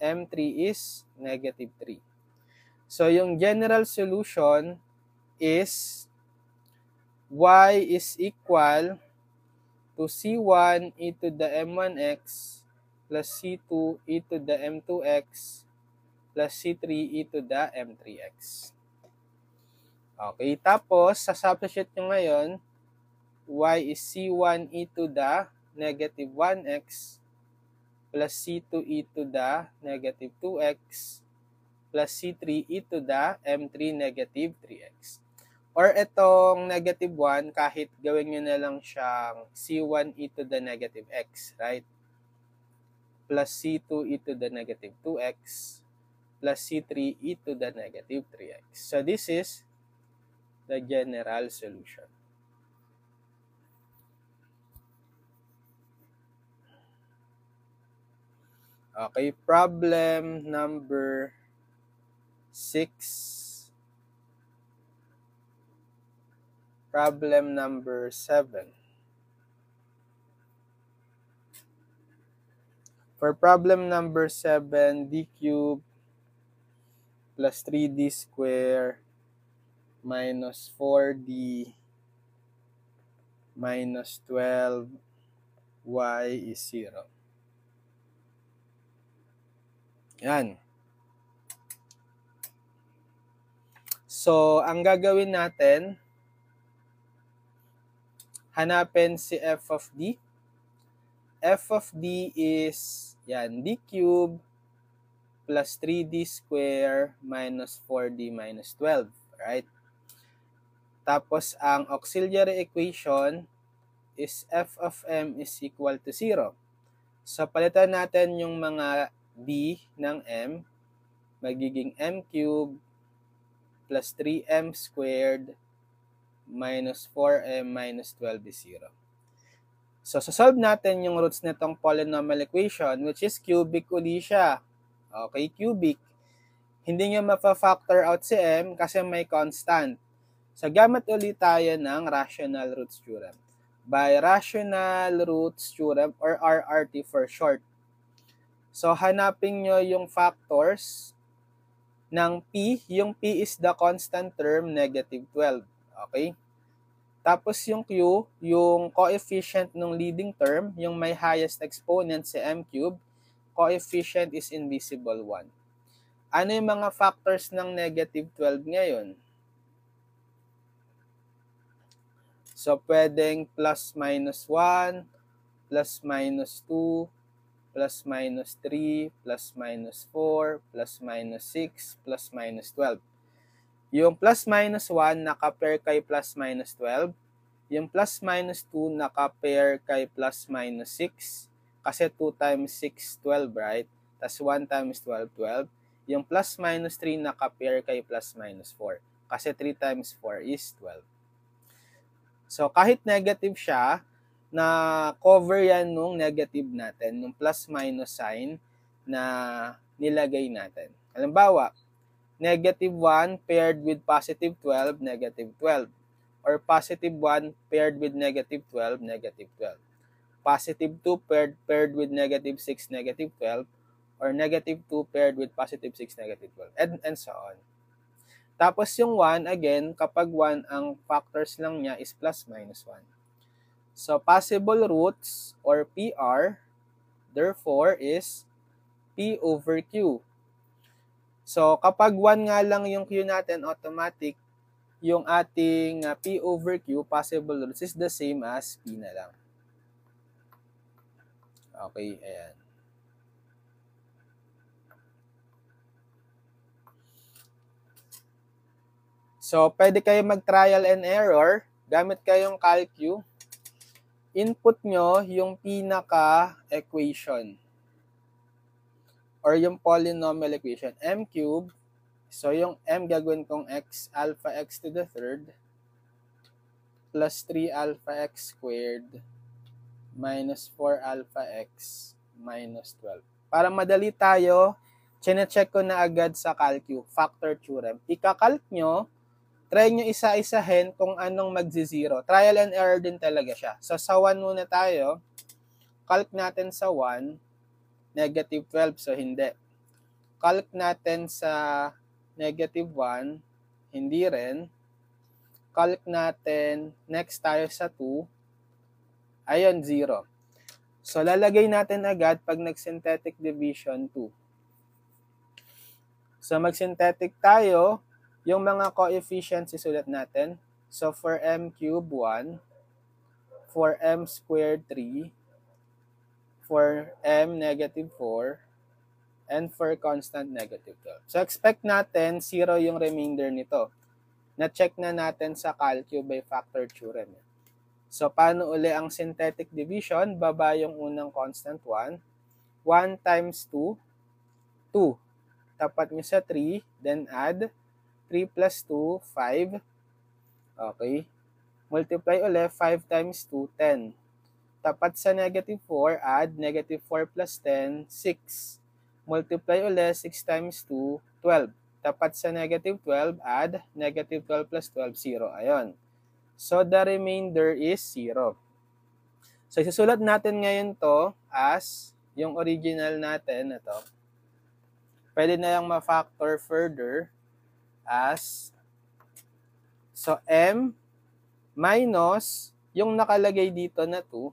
m3 is negative 3. So, yung general solution is y is equal to c1 e to the m1x plus c2 e to the m2x plus c3 e to the m3x. Okay, tapos, sa substitute nyo ngayon, y is c1 e to the negative 1x plus c2 e to the negative 2x plus c3 e to the m3 negative 3x. Or itong negative 1, kahit gawin nyo na lang siyang c1 e to the negative x, right? Plus c2 e to the negative 2x plus c3 e to the negative 3x. So this is the general solution. Okay, problem number 6. Problem number 7. For problem number 7, d cubed plus 3d square minus 4d minus 12y is 0. Yan. So, ang gagawin natin, hanapin si f of d. F of d is, yan, d cube plus 3d square minus 4d minus 12, right? Tapos, ang auxiliary equation is f of m is equal to 0. So, palitan natin yung mga d ng m, magiging m cube plus 3m squared minus 4m minus 12 is 0. So, sasolve natin yung roots nitong polynomial equation, which is cubic uli siya. Okay, cubic. Hindi nyo mapa-factor out si m kasi may constant. So, gamit ulit tayo ng rational roots theorem. By rational roots theorem, or RRT for short. So, hanapin nyo yung factors ng p. Yung p is the constant term, negative 12. Okay? Tapos yung q, yung coefficient ng leading term, yung may highest exponent si m cube, coefficient is invisible 1. Ano yung mga factors ng negative 12 ngayon? So, pwedeng plus minus 1, plus minus 2, plus minus 3, plus minus 4, plus minus 6, plus minus 12. Yung plus minus 1 naka-pair kay plus minus 12. Yung plus minus 2 naka-pair kay plus minus 6. Kasi 2 times 6, 12, right? Tapos 1 times 12, 12. Yung plus minus 3 naka-pair kay plus minus 4. Kasi 3 times 4 is 12. So, kahit negative siya, na-cover yan nung negative natin, nung plus minus sign na nilagay natin. Halimbawa, negative 1 paired with positive 12, negative 12. Or positive 1 paired with negative 12, negative 12. Positive 2 paired with negative 6, negative 12. Or negative 2 paired with positive 6, negative 12. And so on. Tapos yung 1, again, kapag 1, ang factors lang niya is plus minus 1. So, possible roots or PR, therefore, is P over Q. So, kapag 1 nga lang yung Q natin, automatic, yung ating P over Q, possible roots, is the same as P na lang. Okay, ayan. So, pwede kayo mag-trial and error. Gamit kayong calcu. Input nyo yung pinaka-equation. Or yung polynomial equation. M cube. So, yung m gagawin kong x, alpha x to the third, plus 3 alpha x squared, minus 4 alpha x, minus 12. Para madali tayo, chine-check ko na agad sa calcu, factor theorem. Ika-calc nyo, try nyo isa-isahin kung anong magzi-zero. Trial and error din talaga siya. So, sa 1 muna tayo. Calc natin sa 1, negative 12, so hindi. Calc natin sa negative 1, hindi rin. Calc natin, next tayo sa 2, ayun, 0. So, lalagay natin agad pag nag-synthetic division 2. So, mag-synthetic tayo, yung mga coefficients isulat natin. So, for m cube 1, for m squared 3, for m negative 4, and for constant negative 12. So, expect natin 0 yung remainder nito. Na-check na natin sa calcu by factor theorem. So, paano uli ang synthetic division? Baba yung unang constant 1. 1 times 2, 2. Tapat nyo sa 3, then add 3 plus 2, 5. Okay. Multiply ulit, 5 times 2, 10. Tapat sa negative 4, add negative 4 plus 10, 6. Multiply ulit, 6 times 2, 12. Tapat sa negative 12, add negative 12 plus 12, 0. Ayun. So, the remainder is 0. So, isusulat natin ngayon to as yung original natin, ito. pwede na yung ma-factor further as, so m minus yung nakalagay dito na 2.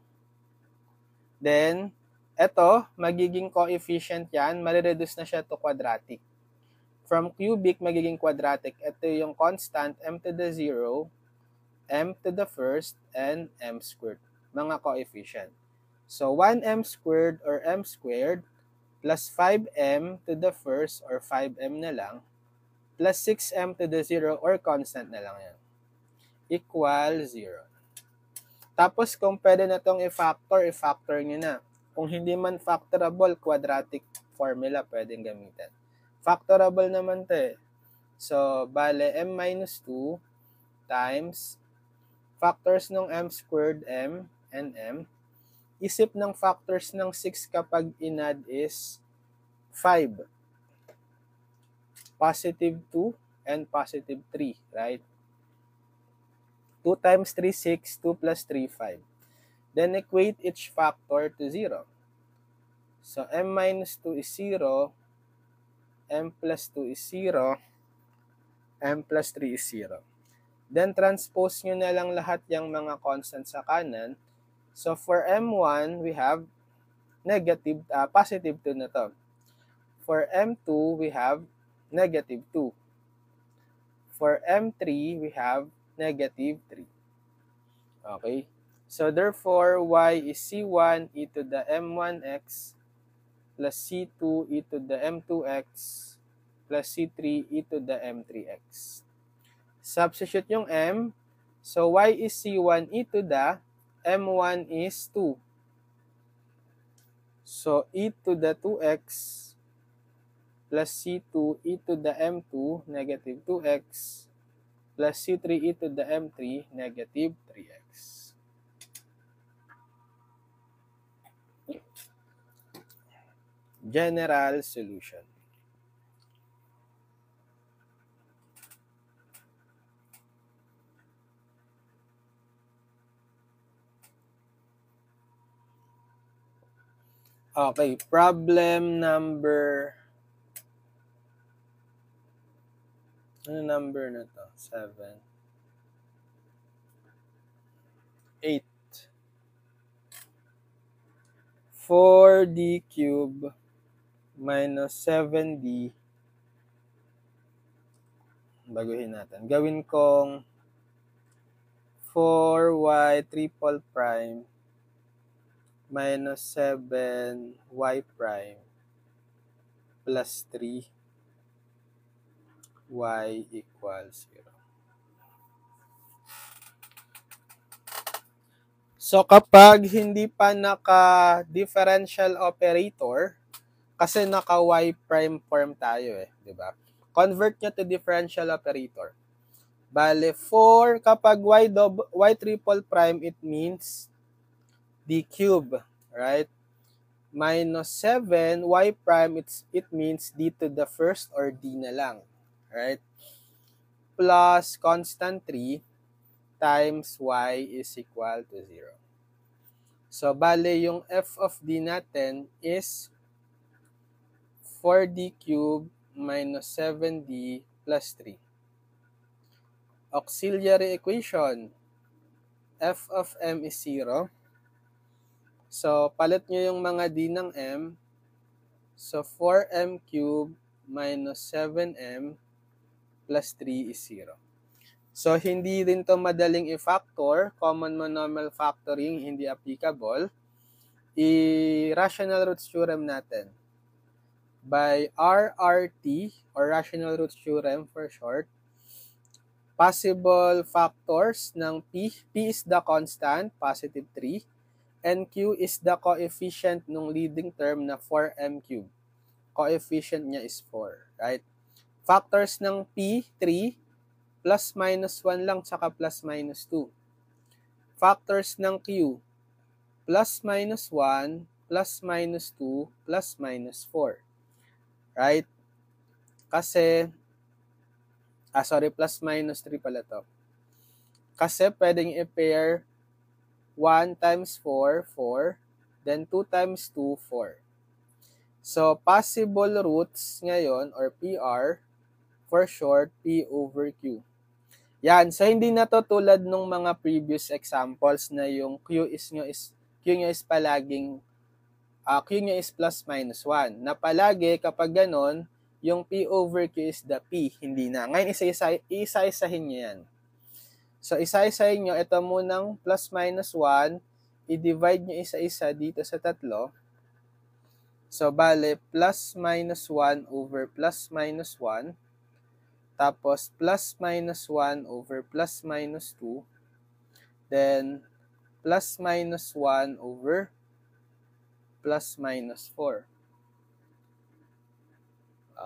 Then, eto, magiging coefficient yan, marireduce na siya to quadratic. From cubic, magiging quadratic. Ito yung constant, m to the 0, m to the first, and m squared. Mga coefficient. So, 1m squared or m squared plus 5m to the first or 5m na lang plus 6m to the 0 or constant na lang yan equal 0. Tapos, kung pwede na itong i-factor nyo na. Kung hindi man factorable, quadratic formula pwedeng gamitin. Factorable naman ito eh. So, bale, m minus 2 times factors ng m squared, m, and m. Isip ng factors ng 6 kapag inad is 5. Positive 2 and positive 3, right? 2 times 3, 6. 2 plus 3, 5. Then equate each factor to 0. So, m minus 2 is 0. M plus 2 is 0. M plus 3 is 0. Then, transpose nyo na lang lahat yung mga constant sa kanan. So, for m1, we have positive 2 na to. For m2, we have negative 2. For m3, we have negative 3. Okay? So, therefore, y is c1 e to the m1x plus c2 e to the m2x plus c3 e to the m3x. Substitute yung m. So, y is c1 e to the m1 is 2. So, e to the 2x plus c2 e to the m2, negative 2x, plus c3 e to the m3, negative 3x. General solution. Okay, problem number, ano number na to? 7. 8. 4d cube minus 7d. Baguhin natin. Gawin kong 4y triple prime minus 7y prime plus 3y equals 0. So, kapag hindi pa naka-differential operator, kasi naka-y prime form tayo eh, di ba? Convert nyo to differential operator. Bale, 4, kapag y triple prime, it means d cube, right? Minus 7, y prime, it means d to the first or d na lang, right? Plus constant 3 times y is equal to 0. So, bale, yung f of d natin is 4d cube minus 7d plus 3. Auxiliary equation, f of m is 0. So, palit nyo yung mga d ng m. So, 4m cube minus 7m plus 3 is 0. So, hindi rin to madaling i-factor. Common monomial factoring, hindi applicable. I-rational roots theorem natin. By RRT, or rational roots theorem for short, possible factors ng p is the constant, positive 3, and q is the coefficient ng leading term na 4m cube. Coefficient niya is 4, right? Factors ng p, 3, plus minus 1 lang, tsaka plus minus 2. Factors ng q, plus minus 1, plus minus 2, plus minus 4. Right? Kasi, plus minus 3 pala to. Kasi pwedeng i-pair 1 times 4, 4. Then 2 times 2, 4. So, possible roots ngayon, or PR, for short, P over Q. Yan. So, hindi na to tulad nung mga previous examples na yung Q nyo is palaging, Q nyo is plus minus 1. Na palagi, kapag ganon, yung P over Q is the P. Hindi na. Ngayon, isa-isahin nyo yan. So, isa-isahin nyo, ito munang plus minus 1, i-divide nyo isa-isa dito sa tatlo. So, bale, plus minus 1 over plus minus 1. Tapos, plus minus 1 over plus minus 2. Then, plus minus 1 over plus minus 4.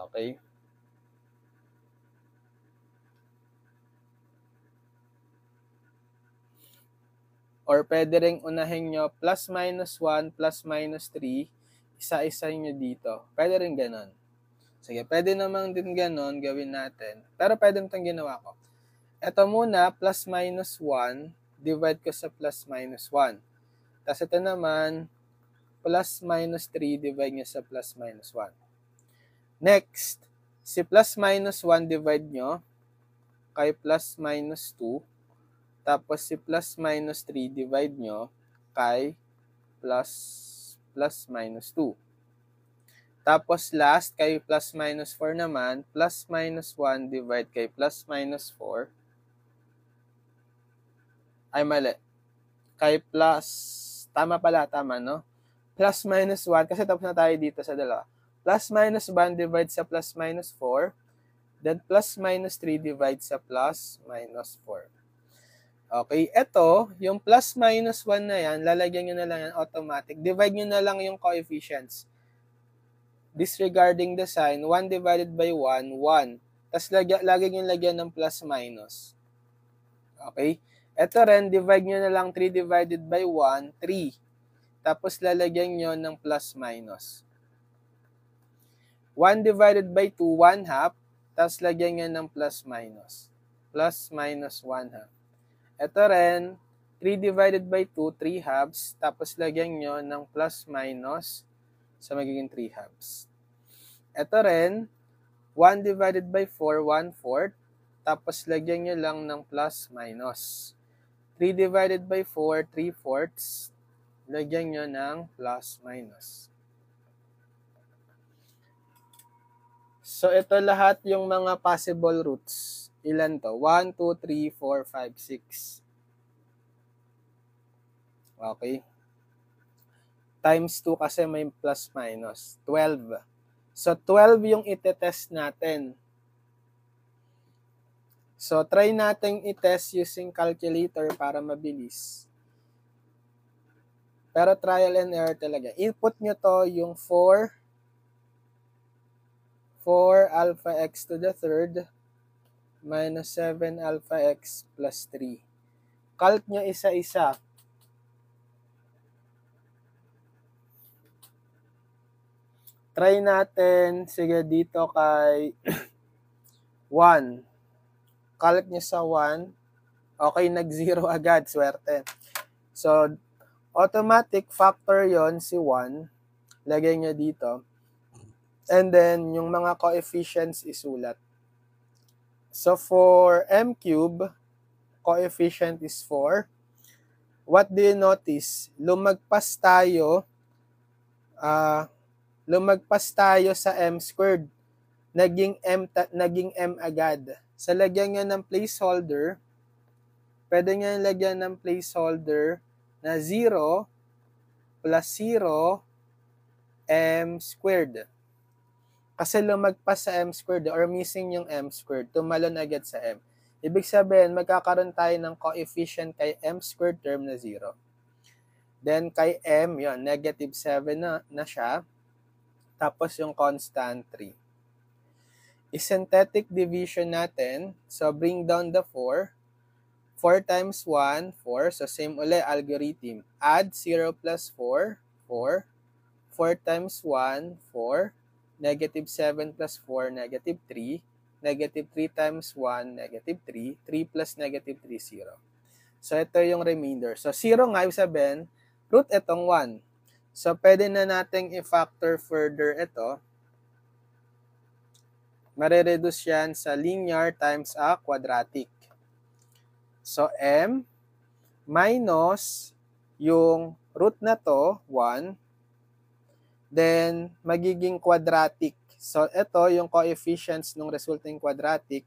Okay. Or pwede rin unahin nyo plus minus 1 plus minus 3. Isa-isa nyo dito. Pwede rin ganon. Sige, pwede namang din ganon gawin natin. Pero pwede itong ginawa ko. Ito muna, plus minus 1, divide ko sa plus minus 1. Tapos ito naman, plus minus 3, divide nyo sa plus minus 1. Next, si plus minus 1, divide nyo kay plus minus 2. Tapos si plus minus 3, divide nyo kay plus minus 2. Tapos last, kay plus minus 4 naman, plus minus 1 divide kay plus minus 4. Ay, mali. Kay plus, tama, no? Plus minus 1, kasi tapos na tayo dito sa dalawa. Plus minus 1 divide sa plus minus 4. Then plus minus 3 divide sa plus minus 4. Okay, ito, yung plus minus 1 na yan, lalagyan nyo na lang yan automatic. Divide nyo na lang yung coefficients. Disregarding the sign, 1 divided by 1, 1. Tapos lagi nyo lagyan ng plus minus. Okay? Ito rin, divide nyo na lang 3 divided by 1, 3. Tapos lalagyan nyo ng plus minus. 1 divided by 2, 1 half. Tapos lagyan nyo ng plus minus. Plus minus 1 half. Ito rin, 3 divided by 2, 3 halves. Tapos lagyan nyo ng plus minus sa magiging 3 halves. Ito rin, 1 divided by 4, 1/4. Tapos lagyan nyo lang ng plus minus. 3 divided by 4, 3/4. Lagyan nyo ng plus minus. So, ito lahat yung mga possible roots. Ilan to? 1, 2, 3, 4, 5, 6. Okay. Times 2 kasi may plus minus. 12. So, 12 yung itetest natin. So, try natin itest using calculator para mabilis. Pero trial and error talaga. Input nyo to yung 4 alpha x to the third minus 7 alpha x plus 3. Calc nyo isa-isa. Try natin, sige dito kay 1. Calc nyo sa 1. Okay, nag-0 agad, swerte. So, automatic factor yon si 1. Lagay nyo dito. And then, yung mga coefficients isulat. So, for m cube, coefficient is 4. What do you notice? Lumagpas tayo sa m squared. Naging m agad. Sa lagyan nyo ng placeholder, pwede nyo lagyan ng placeholder na 0 plus 0 m squared. Kasi lumagpas sa m squared or missing yung m squared, tumalon agad sa m. Ibig sabihin, magkakaroon tayo ng coefficient kay m squared term na 0. Then kay m, yon negative 7 na siya. Tapos yung constant 3. Synthetic division natin. So bring down the 4. 4 times 1, 4. So same uli, algorithm. Add 0 plus 4, 4. 4 times 1, 4. Negative 7 plus 4, negative 3. Negative 3 times 1, negative 3. 3 plus negative 3, 0. So ito yung remainder. So 0 nga, ibig sabihin, root itong 1. So, pwede na nating i-factor further ito. Marereduce yan sa linear times a quadratic. So, m minus yung root na to, 1, then magiging quadratic. So, ito yung coefficients ng resulting quadratic,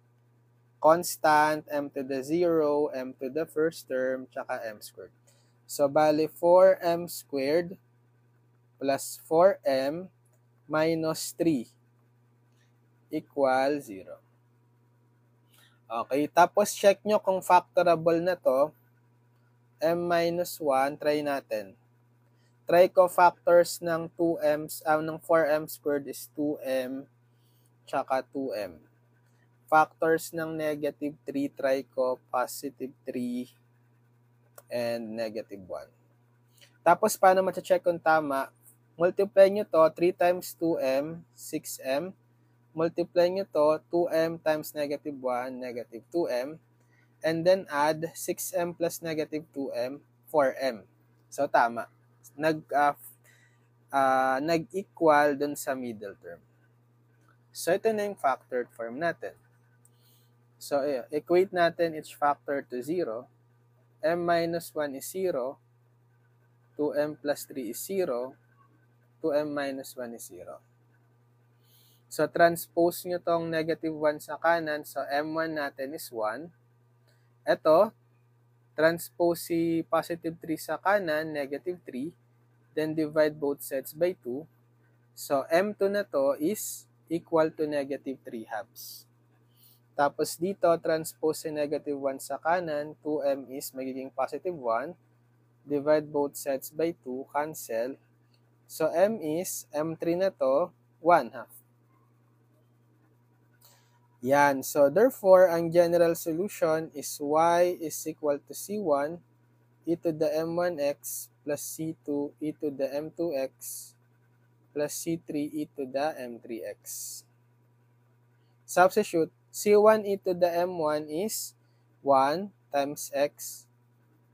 constant, m to the 0, m to the first term, tsaka m squared. So, bali 4m squared plus 4m minus 3 equal 0. Okay, tapos check nyo kung factorable na to. M minus 1, try natin. Try ko factors ng 2m, ng 4m squared is 2m, tsaka 2m. Factors ng negative 3, try ko positive 3 and negative 1. Tapos, paano ma-check kung tama? Multiply nyo to, 3 times 2m, 6m. Multiply nyo to, 2m times negative 1, negative 2m. And then add 6m plus negative 2m, 4m. So, tama. Nag-equal dun sa middle term. So, ito na yung factored form natin. So, equate natin each factor to 0. M minus 1 is 0. 2m plus 3 is 0. 2m minus 1 is 0. So, transpose nyo tong negative 1 sa kanan. So, m1 natin is 1. Ito, transpose si positive 3 sa kanan, negative 3. Then, divide both sides by 2. So, m2 na to is equal to negative 3 halves. Tapos, dito, transpose si negative 1 sa kanan. 2m is magiging positive 1. Divide both sides by 2. Cancel. So, m is, m3 na to, 1 half. Yan. So, therefore, ang general solution is y is equal to c1 e to the m1x plus c2 e to the m2x plus c3 e to the m3x. Substitute, c1 e to the m1 is 1 times x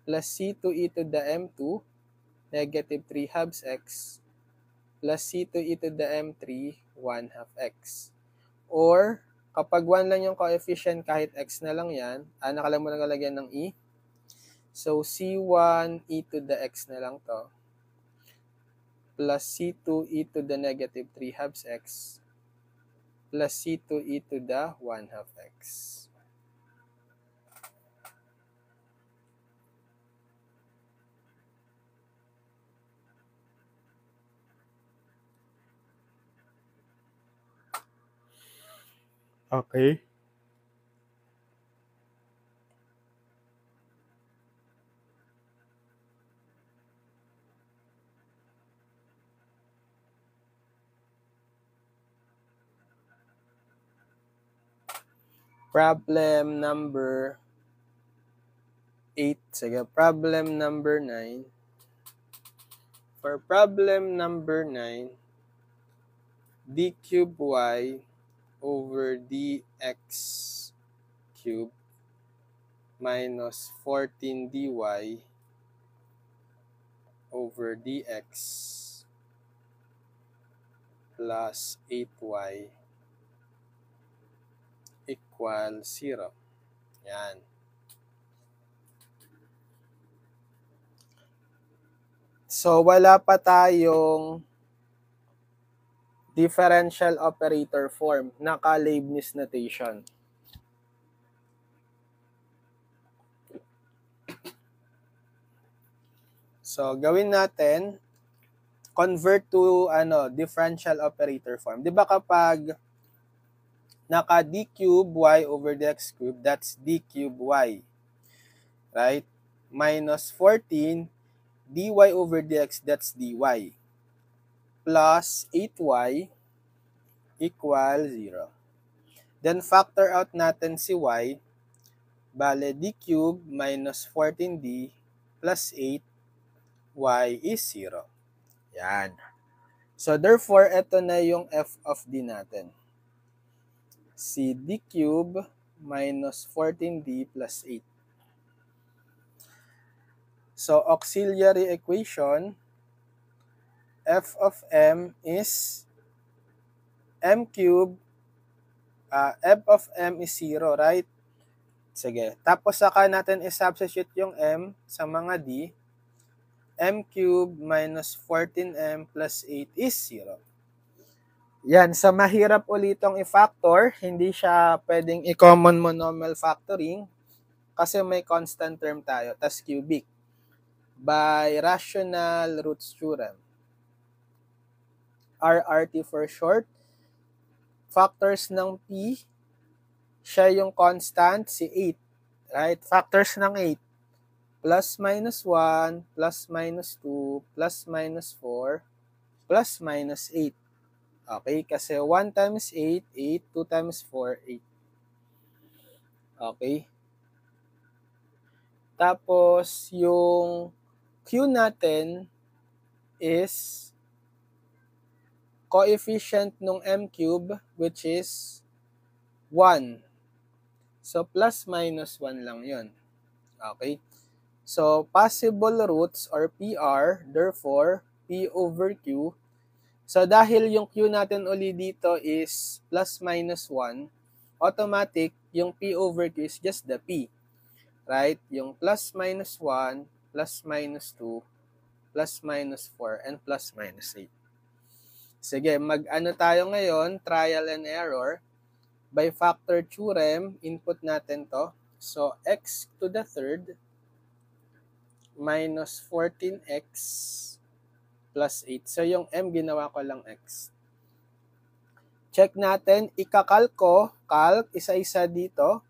plus c2 e to the m2, negative 3 halves x, plus c2 e to the m3, 1 half x. Or, kapag 1 lang yung coefficient, kahit x na lang yan, nakalimutan ko lagyan ng e. So, c1 e to the x na lang to, plus c2 e to the negative 3 halves x, plus c2 e to the 1 half x. Okay. Problem number 8. Sige, problem number 9. For problem number 9, d cube y over dx cube minus 14 dy over dx plus 8y equal 0. Yan. So, wala pa tayong differential operator form, naka-Leibniz notation. So, gawin natin, convert to differential operator form. 'Di ba kapag naka d cube y over dx cube, that's d cube y. Right? Minus 14 dy over dx, that's dy. Plus 8y equal 0. Then factor out natin si y. Bale, d cube minus 14d plus 8, y is 0. Yan. So, therefore, ito na yung f of d natin. Si d cube minus 14d plus 8. So, auxiliary equation, f of m is m cube, f of m is 0, right? Sige. Tapos saka natin i-substitute yung m sa mga d. M cube minus 14m plus 8 is 0. Yan. So, mahirap ulit itong i-factor. Hindi siya pwedeng i-common monomial factoring kasi may constant term tayo, tas cubic. By rational roots theorem. RRT for short. Factors ng P, siya yung constant, si 8. Right? Factors ng 8. Plus minus 1, plus minus 2, plus minus 4, plus minus 8. Okay? Kasi 1 times 8, 8. 2 times 4, 8. Okay? Tapos, yung Q natin is coefficient ng m cube, which is 1. So, plus minus 1 lang yun. Okay? So, possible roots or PR, therefore, P over Q. So, dahil yung Q natin uli dito is plus minus 1, automatic, yung P over Q is just the P. Right? Yung plus minus 1, plus minus 2, plus minus 4, and plus minus 8. Sige, mag-ano tayo ngayon, trial and error. By factor theorem, input natin to. So, x to the third minus 14x plus 8. So, yung m, ginawa ko lang x. Check natin, ikakalk ko, calc, isa-isa dito.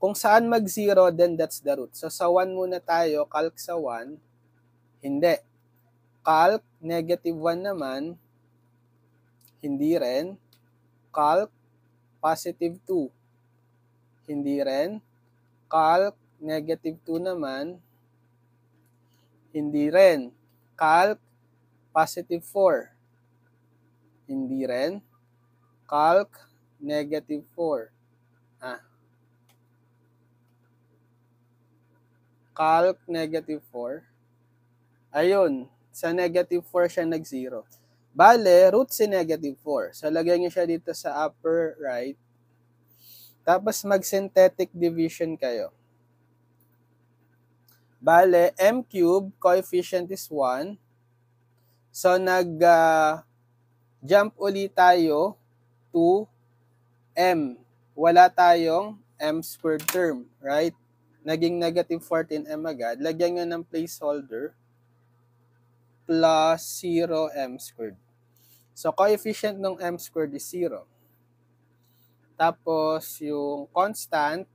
Kung saan mag-0, then that's the root. So, sa 1 muna tayo, calc sa 1. Hindi. Calc, negative 1 naman. Hindi rin. Calc, positive 2. Hindi rin. Calc, negative 2 naman. Hindi rin. Calc, positive 4. Hindi rin. Calc, negative 4. Calc, negative 4. Ayun. Sa negative 4 siya nag-0. Bale, root si negative 4. So, lagyan niyo siya dito sa upper right. Tapos, mag-synthetic division kayo. Bale, m cube, coefficient is 1. So, nag-jump ulit tayo to m. Wala tayong m squared term, right? Naging negative 14m agad. Lagyan nyo ng placeholder plus 0m squared. So, coefficient ng m squared is 0. Tapos, yung constant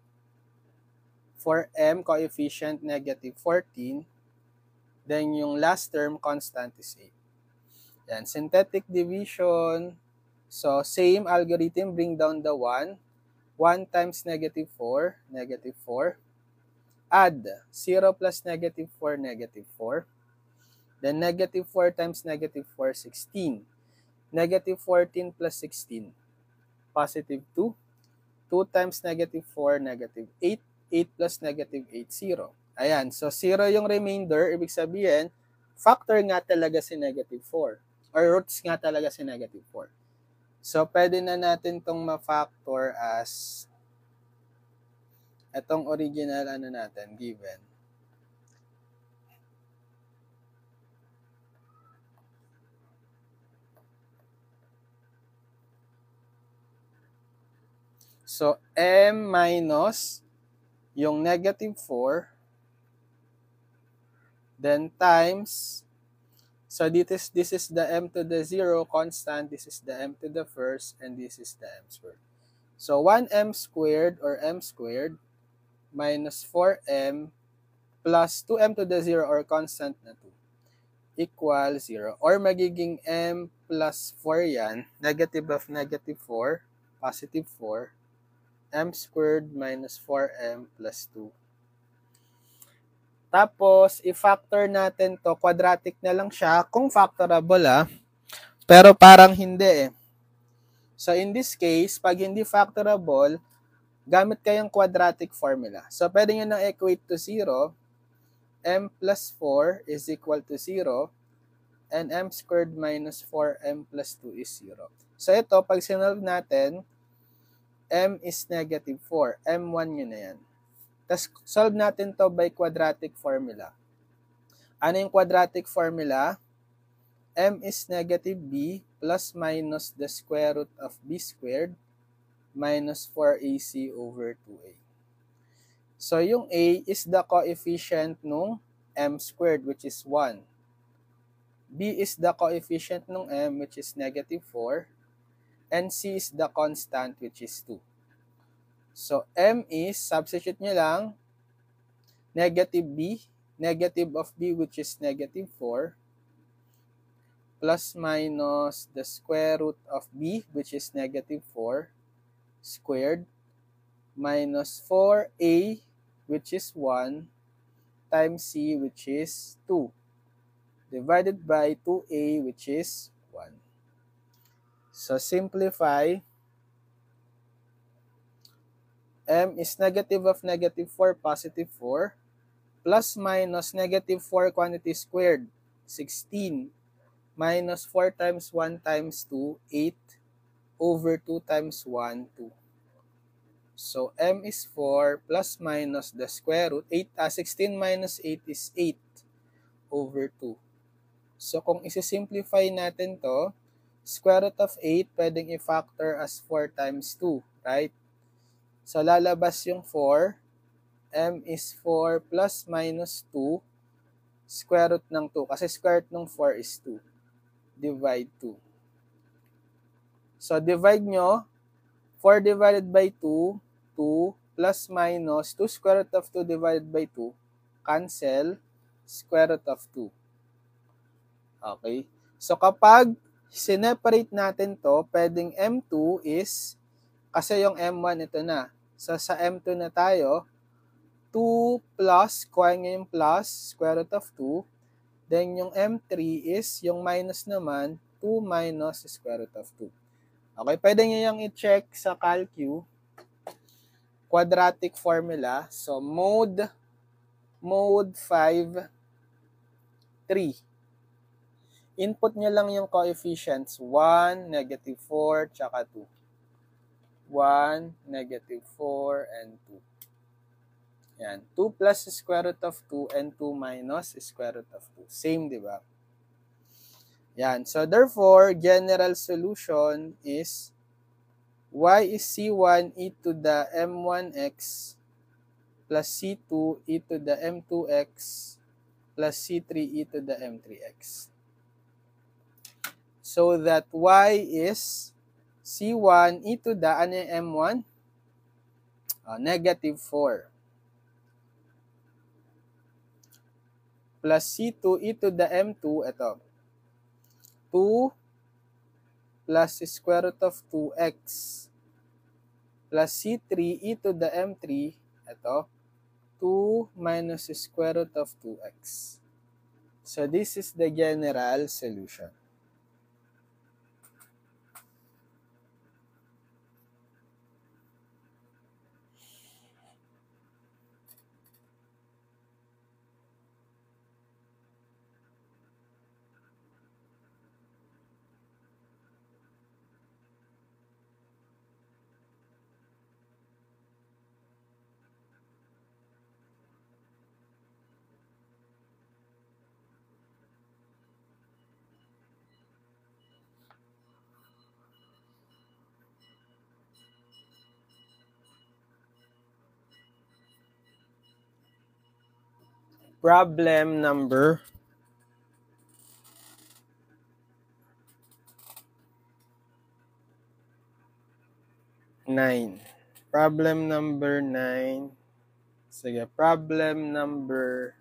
for m, coefficient negative 14. Then, yung last term, constant is 8. Yan, synthetic division. So, same algorithm, bring down the 1. 1 times negative 4, negative 4. Add 0 plus negative 4, negative 4. Then, negative 4 times negative 4, 16. Negative 14 plus 16, positive 2. 2 times negative 4, negative 8. 8 plus negative 8, 0. Ayan, so 0 yung remainder. Ibig sabihin, factor nga talaga si negative 4. Or roots nga talaga si negative 4. So, pwede na natin itong ma-factor as itong original natin, given. So, m minus yung negative 4, then times, so this is the m to the 0 constant, this is the m to the first, and this is the m squared. So, 1m squared or m squared minus 4m plus 2m to the 0 or constant na 2 equal 0. Or magiging m plus 4 yan, negative of negative 4, positive 4, m squared minus 4m plus 2. Tapos, i-factor natin to, quadratic na lang siya, kung factorable pero parang hindi eh. So, in this case, pag hindi factorable, gamit kayong quadratic formula. So, pwede nyo nang equate to 0, m plus 4 is equal to 0, and m squared minus 4m plus 2 is 0. So ito, pag sinolve natin, m is negative 4. m1 yun na yan. Tapos solve natin to by quadratic formula. Ano yung quadratic formula? M is negative b plus minus the square root of b squared minus 4ac over 2a. So yung a is the coefficient nung m squared, which is 1. B is the coefficient nung m, which is negative 4. And c is the constant, which is 2. So m is, substitute nyo lang, negative b, negative of b, which is negative 4, plus minus the square root of b, which is negative 4, squared, minus 4a, which is 1, times c, which is 2, divided by 2a, which is 1. So simplify, m is negative of negative 4, positive 4, plus minus negative 4 quantity squared, 16, minus 4 times 1 times 2, 8, over 2 times 1, 2. So m is 4 plus minus the square root, 16 minus 8 is 8 over 2. So kung isi-simplify natin to, square root of 8 pwedeng i-factor as 4 times 2, right? So lalabas yung 4, m is 4 plus minus 2, square root ng 2. Kasi square root ng 4 is 2. Divide 2. So divide nyo, 4 divided by 2, 2 plus minus 2 square root of 2 divided by 2, cancel, square root of 2. Okay? So kapag sineparate natin to, pwedeng m2 is, kasi yung m1 ito na. So sa m2 na tayo, 2 plus, kuha nyo yung plus, square root of 2. Then yung m3 is, yung minus naman, 2 minus square root of 2. Okay, pwede nyo yung i-check sa calcu, quadratic formula. So mode 5, 3. Input nyo lang yung coefficients, 1, negative 4, tsaka 2. 1, negative 4, and 2. Yan. 2 plus square root of 2 and 2 minus square root of 2. Same, di ba? Yan. So, therefore, general solution is y is c1 e to the m1x plus c2 e to the m2x plus c3 e to the m3x. So that y is c1 e to the, ano yung m1? Negative 4. Plus c2 e to the m2, ito. 2 plus square root of 2x plus c3 e to the m3, ito. 2 minus square root of 2x. So this is the general solution. Problem number 9. Problem number 9. Sige, problem number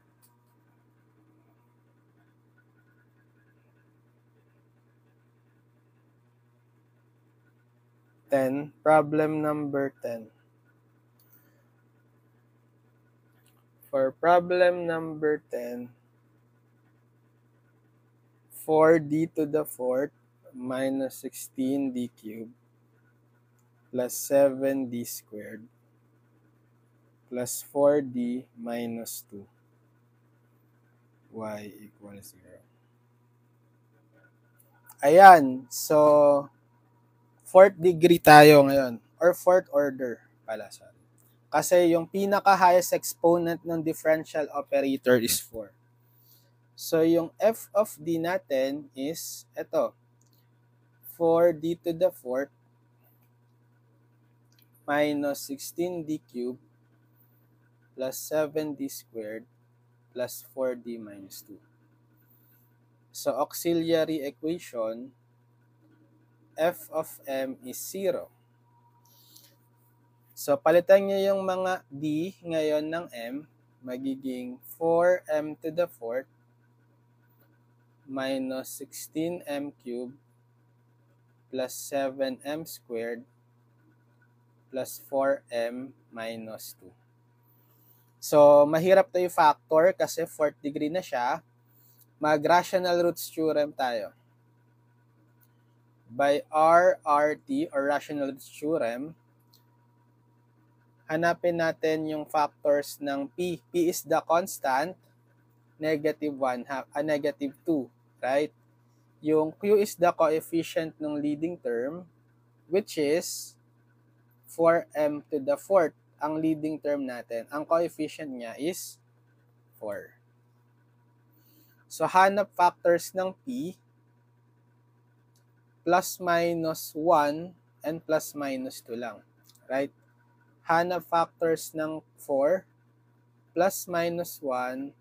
10. Problem number 10. For problem number 10, 4d to the 4th minus 16d cubed plus 7d squared plus 4d minus 2 y equals 0. Ayan. So, fourth degree tayo ngayon. Or fourth order pala. Sorry. Kasi yung pinaka-highest exponent ng differential operator is 4. So, yung f of d natin is, ito, 4d to the fourth minus 16d cubed plus 7d squared plus 4d minus 2. So, auxiliary equation, f of m is 0. So, palitan nyo yung mga d ngayon ng m, magiging 4m to the fourth minus 16m cubed plus 7m squared plus 4m minus 2. So, mahirap to yung factor kasi fourth degree na siya. Mag-rational roots theorem tayo. By RRT or rational roots theorem, hanapin natin yung factors ng P. P is the constant, negative 1, negative 2, right? Yung Q is the coefficient ng leading term, which is 4m to the fourth. Ang leading term natin, ang coefficient niya is 4. So, hanap factors ng P, plus minus 1 and plus minus 2 lang, right? Hanap factors ng 4, plus minus 1,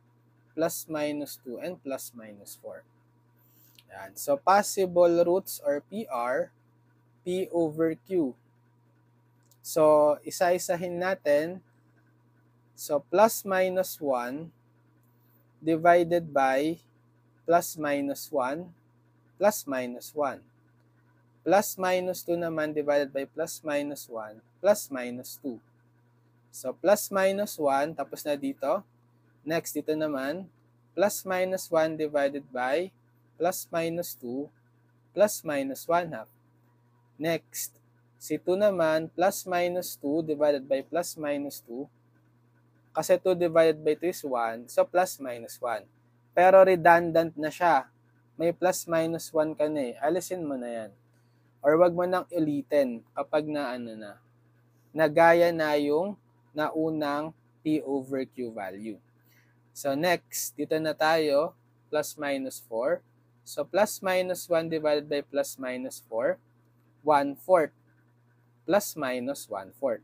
plus minus 2, and plus minus 4. Yan. So, possible roots or PR, P over Q. So, isa-isahin natin. So, plus minus 1 divided by plus minus 1 plus minus 1. Plus minus 2 naman divided by plus minus 1 plus minus 2. So, plus minus 1, tapos na dito. Next, dito naman, plus minus 1 divided by plus minus 2 plus minus 1 half. Next, si 2 naman, plus minus 2 divided by plus minus 2. Kasi 2 divided by 2 is 1, so plus minus 1. Pero redundant na siya. May plus minus 1 ka na eh. Alisin mo na yan. Or wag mo nang ulitin kapag nagaya na yung naunang P over Q value. So next, dito na tayo, plus minus 4. So plus minus 1 divided by plus minus 4, 1/4. Plus minus 1/4.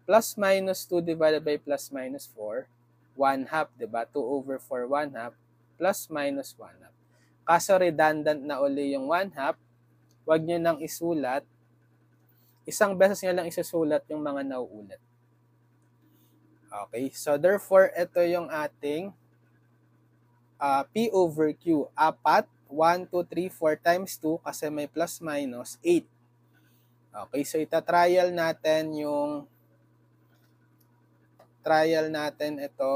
Plus minus 2 divided by plus minus 4, 1/2, diba? 2 over 4, 1/2, plus minus 1/2. Kaso redundant na uli yung 1/2, wag nyo nang isulat. Isang beses nyo lang isusulat yung mga nauulit. Okay, so therefore, ito yung ating P over Q. 4, 1, 2, 3, 4 times 2 kasi may plus minus 8. Okay, so ita-trial natin yung ito.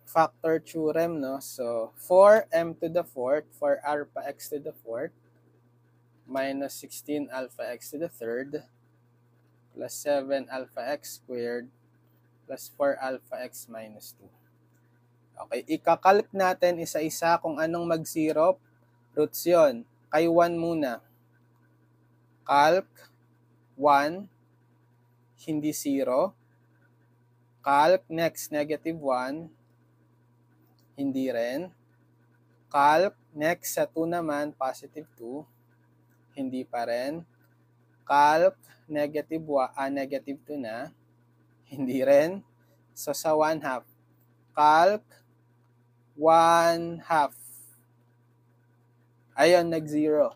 Factor theorem, no? So, 4m to the fourth, 4 alpha x to the fourth, minus 16 alpha x to the third, plus 7 alpha x squared, plus 4 alpha x minus 2. Okay, ikakalk natin isa-isa kung anong mag-zero. Roots yun. Kay 1 muna. Calc 1, hindi 0. Calc next, negative 1, hindi rin. Calc next sa 2 naman, positive 2, hindi pa rin. Calc negative 2 na, hindi rin. So sa 1/2. Calc 1/2. Ayun, nag-0.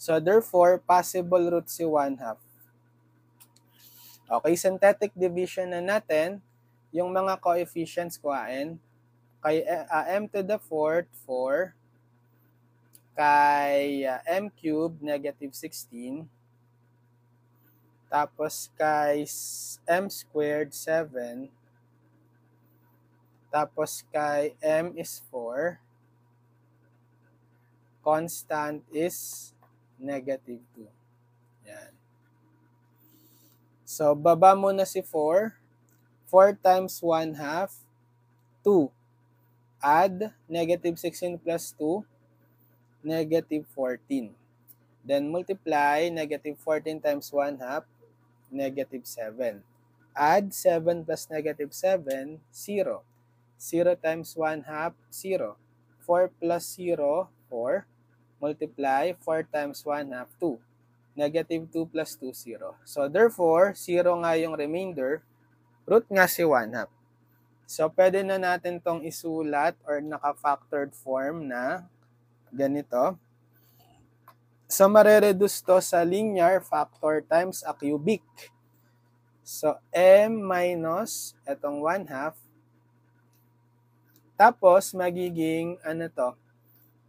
So therefore, possible root si 1/2. Okay, synthetic division na natin. Yung mga coefficients kuhain. Kay m to the fourth, 4. Kay m cubed, negative 16. Tapos kay m squared, 7. Tapos kay m is 4. Constant is negative 2. Yan. So, baba muna si 4. 4 times 1/2, 2. Add negative 16 plus 2, negative 14. Then multiply negative 14 times 1/2, negative 7. Add 7 plus negative 7, 0. 0 times 1/2, 0. 4 plus 0, 4. Multiply 4 times 1/2, 2. Negative 2 plus 2, 0. So therefore, 0 nga yung remainder, root nga si 1/2. So pwede na natin tong isulat or naka-factored form na ganito. So marereduce to sa linear factor times a cubic. So m minus etong 1/2. Tapos magiging ano to?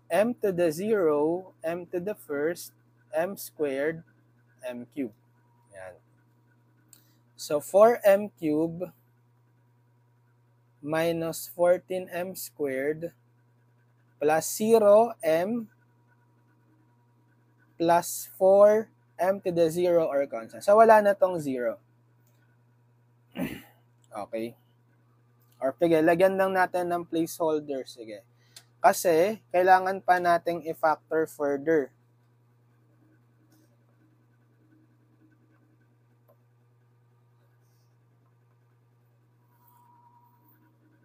M to the 0, m to the first, m squared, m cubed. Yan. So 4m cubed minus 14m squared plus 0m plus 4m to the 0 or constant. So wala na tong 0. Okay. Or sige, lagyan lang natin ng placeholder. Sige. Kasi kailangan pa nating i-factor further.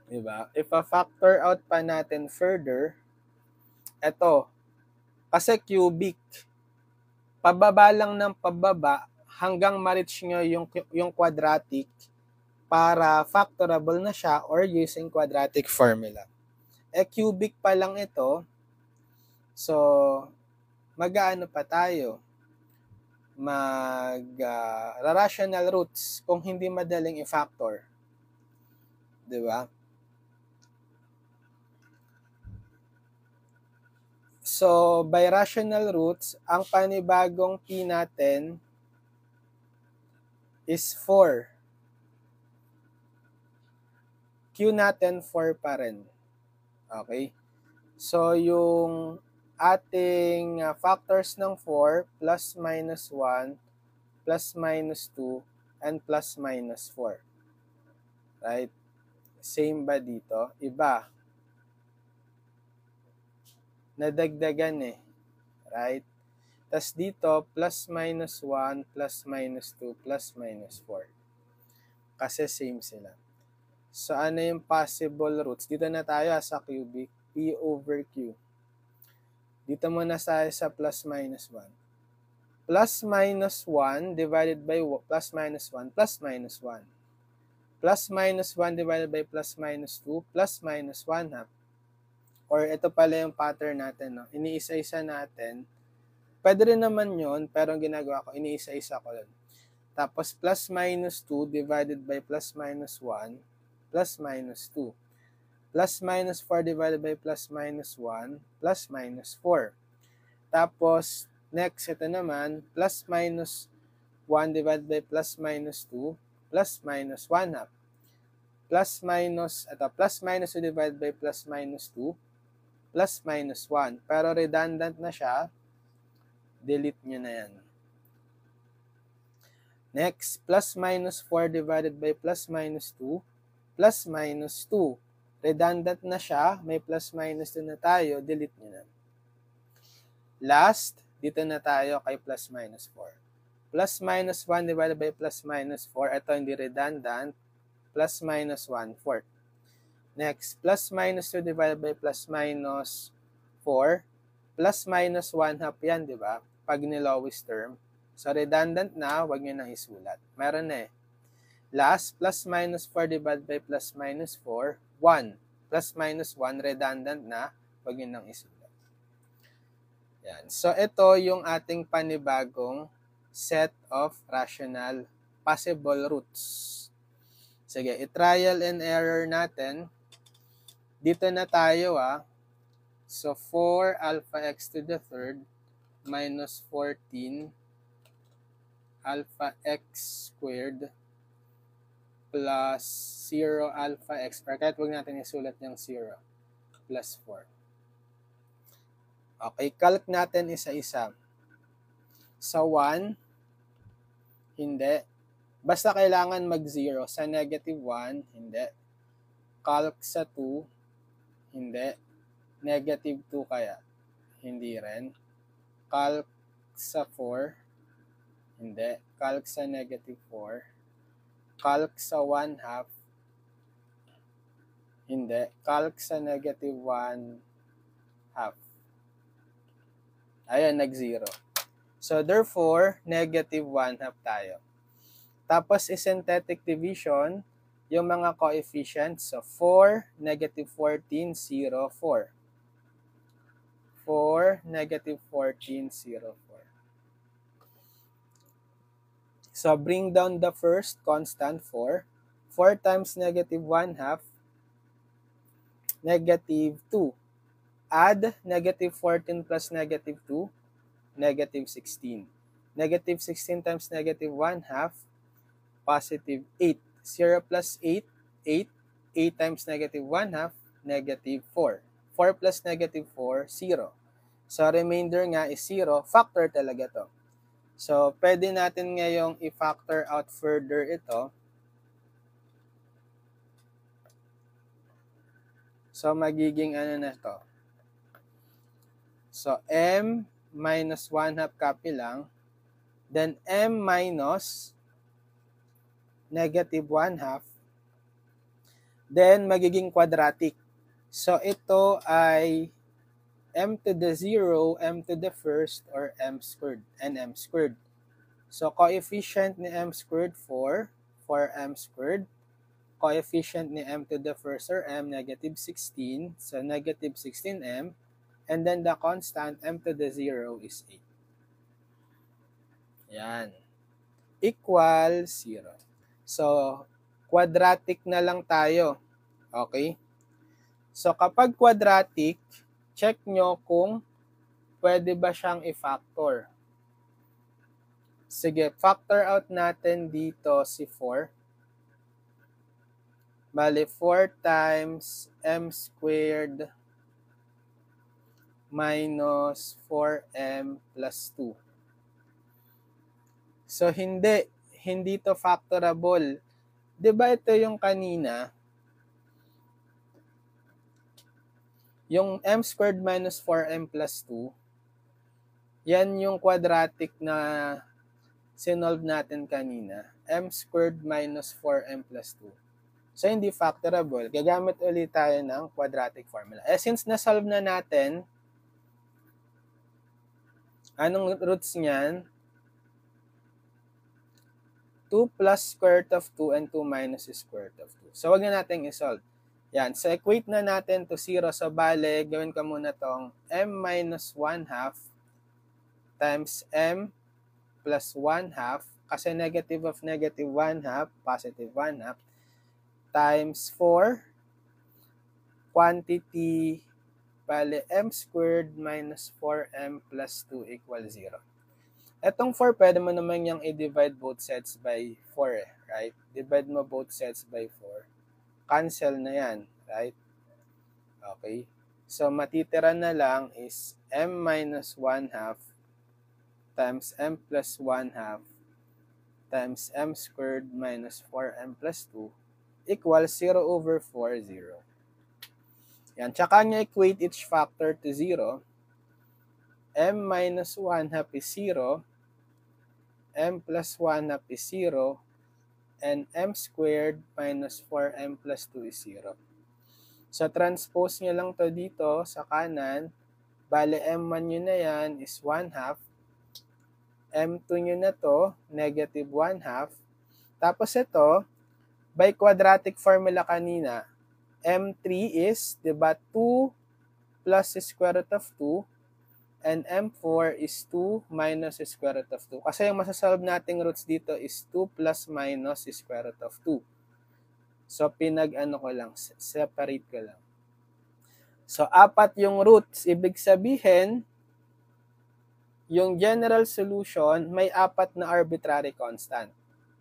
Diba? If a-factor out pa natin further, eto, kasi cubic, pababa lang ng pababa hanggang ma-reach nyo yung quadratic para factorable na siya or using quadratic formula. Cubic pa lang ito, so mag-aano pa tayo? Rational roots kung hindi madaling i-factor. Diba? So, by rational roots, ang panibagong p natin is 4. Q natin 4 pa rin. Okay? So, yung ating factors ng 4, plus minus 1, plus minus 2, and plus minus 4. Right? Same ba dito? Iba. Nadagdagan eh. Right? Tas dito, plus minus 1, plus minus 2, plus minus 4. Kasi same sila. So, ano yung possible roots? Dito na tayo sa cubic. P over Q. Dito muna tayo sa plus minus 1. Plus minus 1 divided by plus minus 1, plus minus 1. Plus minus 1 divided by plus minus 2, plus minus 1/2. Or ito pala yung pattern natin. No? Iniisa-isa natin. Pwede rin naman yun, pero ang ginagawa ko, iniisa-isa ko lang. Tapos plus minus 2 divided by plus minus 1, plus minus 2. Plus minus 4 divided by plus minus 1, plus minus 4. Tapos, next, ito naman, plus minus 1 divided by plus minus 2, plus minus 1/2. Plus minus 2 divided by plus minus 2, plus minus 1. Pero redundant na siya, delete nyo na yan. Next, plus minus 4 divided by plus minus 2, plus minus 2. Redundant na siya, may plus minus 2 na tayo, delete nyo na. Last, dito na tayo kay plus minus 4. Plus minus 1 divided by plus minus 4, ito hindi redundant, plus minus 1/4. Next, plus minus 2 divided by plus minus 4, plus minus 1/2 yan, di ba? Pag ni-lowest term. So, redundant na, wag nyo na isulat. Meron na eh. Last, plus minus 4 divided by plus minus 4, 1. Plus minus 1, redundant na, wag nyo nang isulat. Yan. So, ito yung ating panibagong set of rational possible roots. Sige, i-trial and error natin. Dito na tayo So, 4 alpha x to the third minus 14 alpha x squared plus 0 alpha x, or kahit huwag natin isulat yung 0, plus 4. Okay, calc natin isa-isa. So, 1, Hindi. Basta kailangan mag-0. Sa negative 1, hindi. Calc sa 2, hindi. Negative 2 kaya? Hindi rin. Calc sa 4, hindi. Calc sa negative 4. Calc sa 1/2, hindi. Calc sa negative 1/2. Ayan, nag-0. So, therefore, negative 1/2 tayo. Tapos, synthetic division, yung mga coefficients. So, 4, negative 14, 0, 4. 4, negative 14, 0, 4. So, bring down the first constant, 4. 4 times negative 1/2, negative 2. Add negative 14 plus negative 2, negative 16. Negative 16 times negative 1/2, positive 8. 0 plus 8, 8. 8 times negative 1/2, negative 4. 4 plus negative 4, 0. So, remainder nga is 0. Factor talaga to. So, pwede natin ngayong i-factor out further ito. So, magiging ano na to? So, m minus 1/2 copy lang. Then, m minus negative 1/2. Then, magiging quadratic. So, ito ay m to the 0, m to the first, or m squared, and m squared. So, coefficient ni m squared 4 m squared. Coefficient ni m to the first, or m, negative 16. So, negative 16m. And then, the constant, m to the 0 is 8. Yan. Equal 0. So, quadratic na lang tayo. Okay? So, kapag quadratic, check nyo kung pwede ba siyang i-factor. Sige, factor out natin dito si 4. Bali, 4 times m squared minus 4m plus 2. So, hindi to factorable. Diba ito yung kanina? Yung m squared minus 4m plus 2, yan yung quadratic na sinolve natin kanina. M squared minus 4m plus 2. So, hindi factorable. Gagamit ulit tayo ng quadratic formula. Since na-solve na natin, anong roots niyan? 2 plus square root of 2 and 2 minus square root of 2. So, wag na natin i-solve. Yan. So, equate na natin to 0. So, bale, gawin ko muna tong m minus 1/2 times m plus 1/2, kasi negative of negative 1/2, positive 1/2, times 4, quantity, bale, m squared minus 4m plus 2 equals 0. Etong 4, pwede mo naman yung i-divide both sides by 4, right? Divide mo both sides by 4. Cancel na yan, right? Okay. So, matitira na lang is m minus 1/2 times m plus 1/2 times m squared minus 4m plus 2 equals 0 over 4, 0. Yan. Tsaka nyo equate each factor to 0. M minus 1/2 is 0. M plus 1/2 is 0. And m squared minus 4m plus 2 is 0. So, transpose nyo lang to dito sa kanan. Bale, m1 nyo na yan is 1/2. M2 nyo na to, negative 1/2. Tapos ito, by quadratic formula kanina, M3 is, diba, 2 plus square root of 2, and M4 is 2 minus square root of 2. Kasi yung masasolve nating roots dito is 2 plus minus square root of 2. So, pinag-ano ko lang, separate ko lang. So, 4 yung roots. Ibig sabihin, yung general solution, may 4 na arbitrary constant.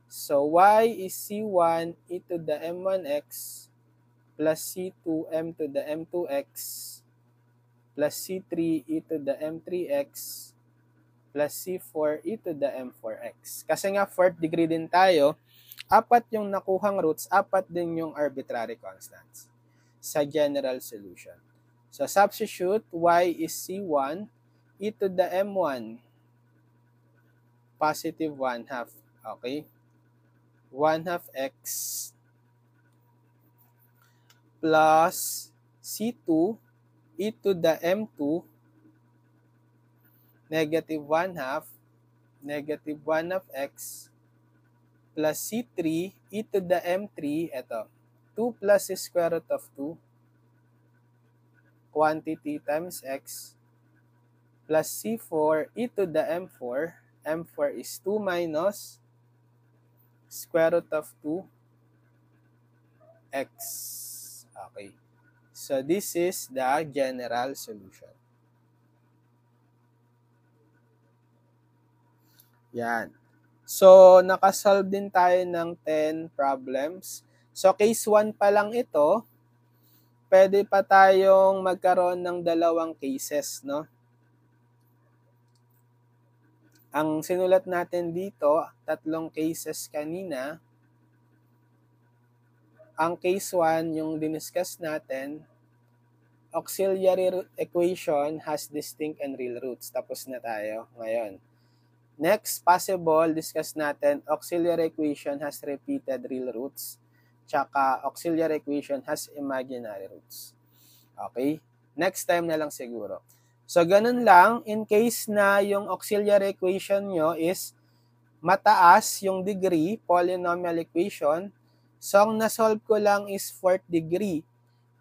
So, y is c1 e to the m1x plus c2 m to the m2x plus c3 e to the m3x plus C4 e to the M4x. Kasi nga fourth degree din tayo, 4 yung nakuhang roots, 4 din yung arbitrary constants sa general solution. So substitute y is C1 e to the M1 positive 1/2. Okay? 1/2 x plus C2 e to the M2 negative 1/2 negative 1/2 x plus C3 e to the M3, eto, 2 plus square root of 2 quantity times x plus C4 e to the M4. M4 is 2 minus square root of 2 x. Okay. So this is the general solution. Yan. So nakasolve din tayo ng 10 problems. So case 1 pa lang ito. Pwede pa tayong magkaroon ng dalawang cases, no? Ang sinulat natin dito, 3 cases kanina. Ang case 1, yung diniscuss natin, auxiliary equation has distinct and real roots. Tapos na tayo ngayon. Next, possible, discuss natin, auxiliary equation has repeated real roots. Tsaka auxiliary equation has imaginary roots. Okay? Next time na lang siguro. So, ganun lang. In case na yung auxiliary equation nyo is mataas yung degree, polynomial equation, so ang nasolve ko lang is 4th degree.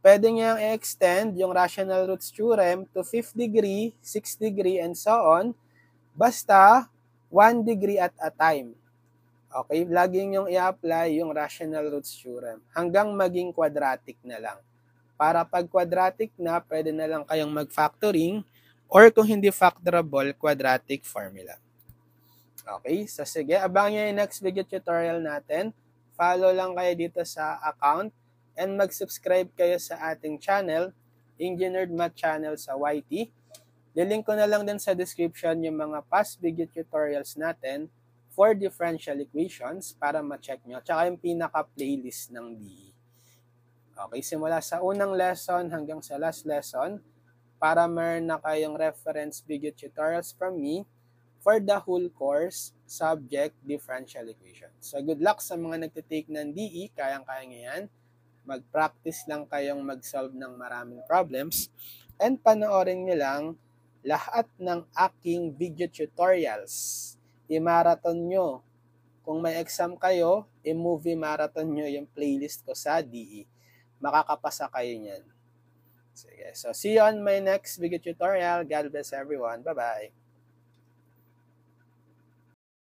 Pwede nyo i-extend yung rational roots theorem to 5th degree, 6th degree, and so on. Basta 1 degree at a time. Okay, laging yung i-apply yung rational roots theorem hanggang maging quadratic na lang. Para pag quadratic na, pwede na lang kayong mag-factoring or kung hindi factorable, quadratic formula. Okay, so sige, abangan nyo yung next video tutorial natin. Follow lang kayo dito sa account and mag-subscribe kayo sa ating channel, Engineered Math Channel sa YT. Lilink ko na lang din sa description yung mga past video tutorials natin for differential equations para ma-check nyo. Tsaka yung pinaka-playlist ng DE. Okay, simula sa unang lesson hanggang sa last lesson para meron na kayong reference video tutorials from me for the whole course subject differential equations. So good luck sa mga nagtitake ng DE, kayang-kaya nyo yan. Mag-practice lang kayong mag-solve ng maraming problems and panoorin nyo lang lahat ng aking video tutorials. I-marathon nyo. Kung may exam kayo, i-movie marathon nyo yung playlist ko sa DE. Makakapasa kayo niyan. Sige. So, see you on my next video tutorial. God bless everyone. Bye-bye.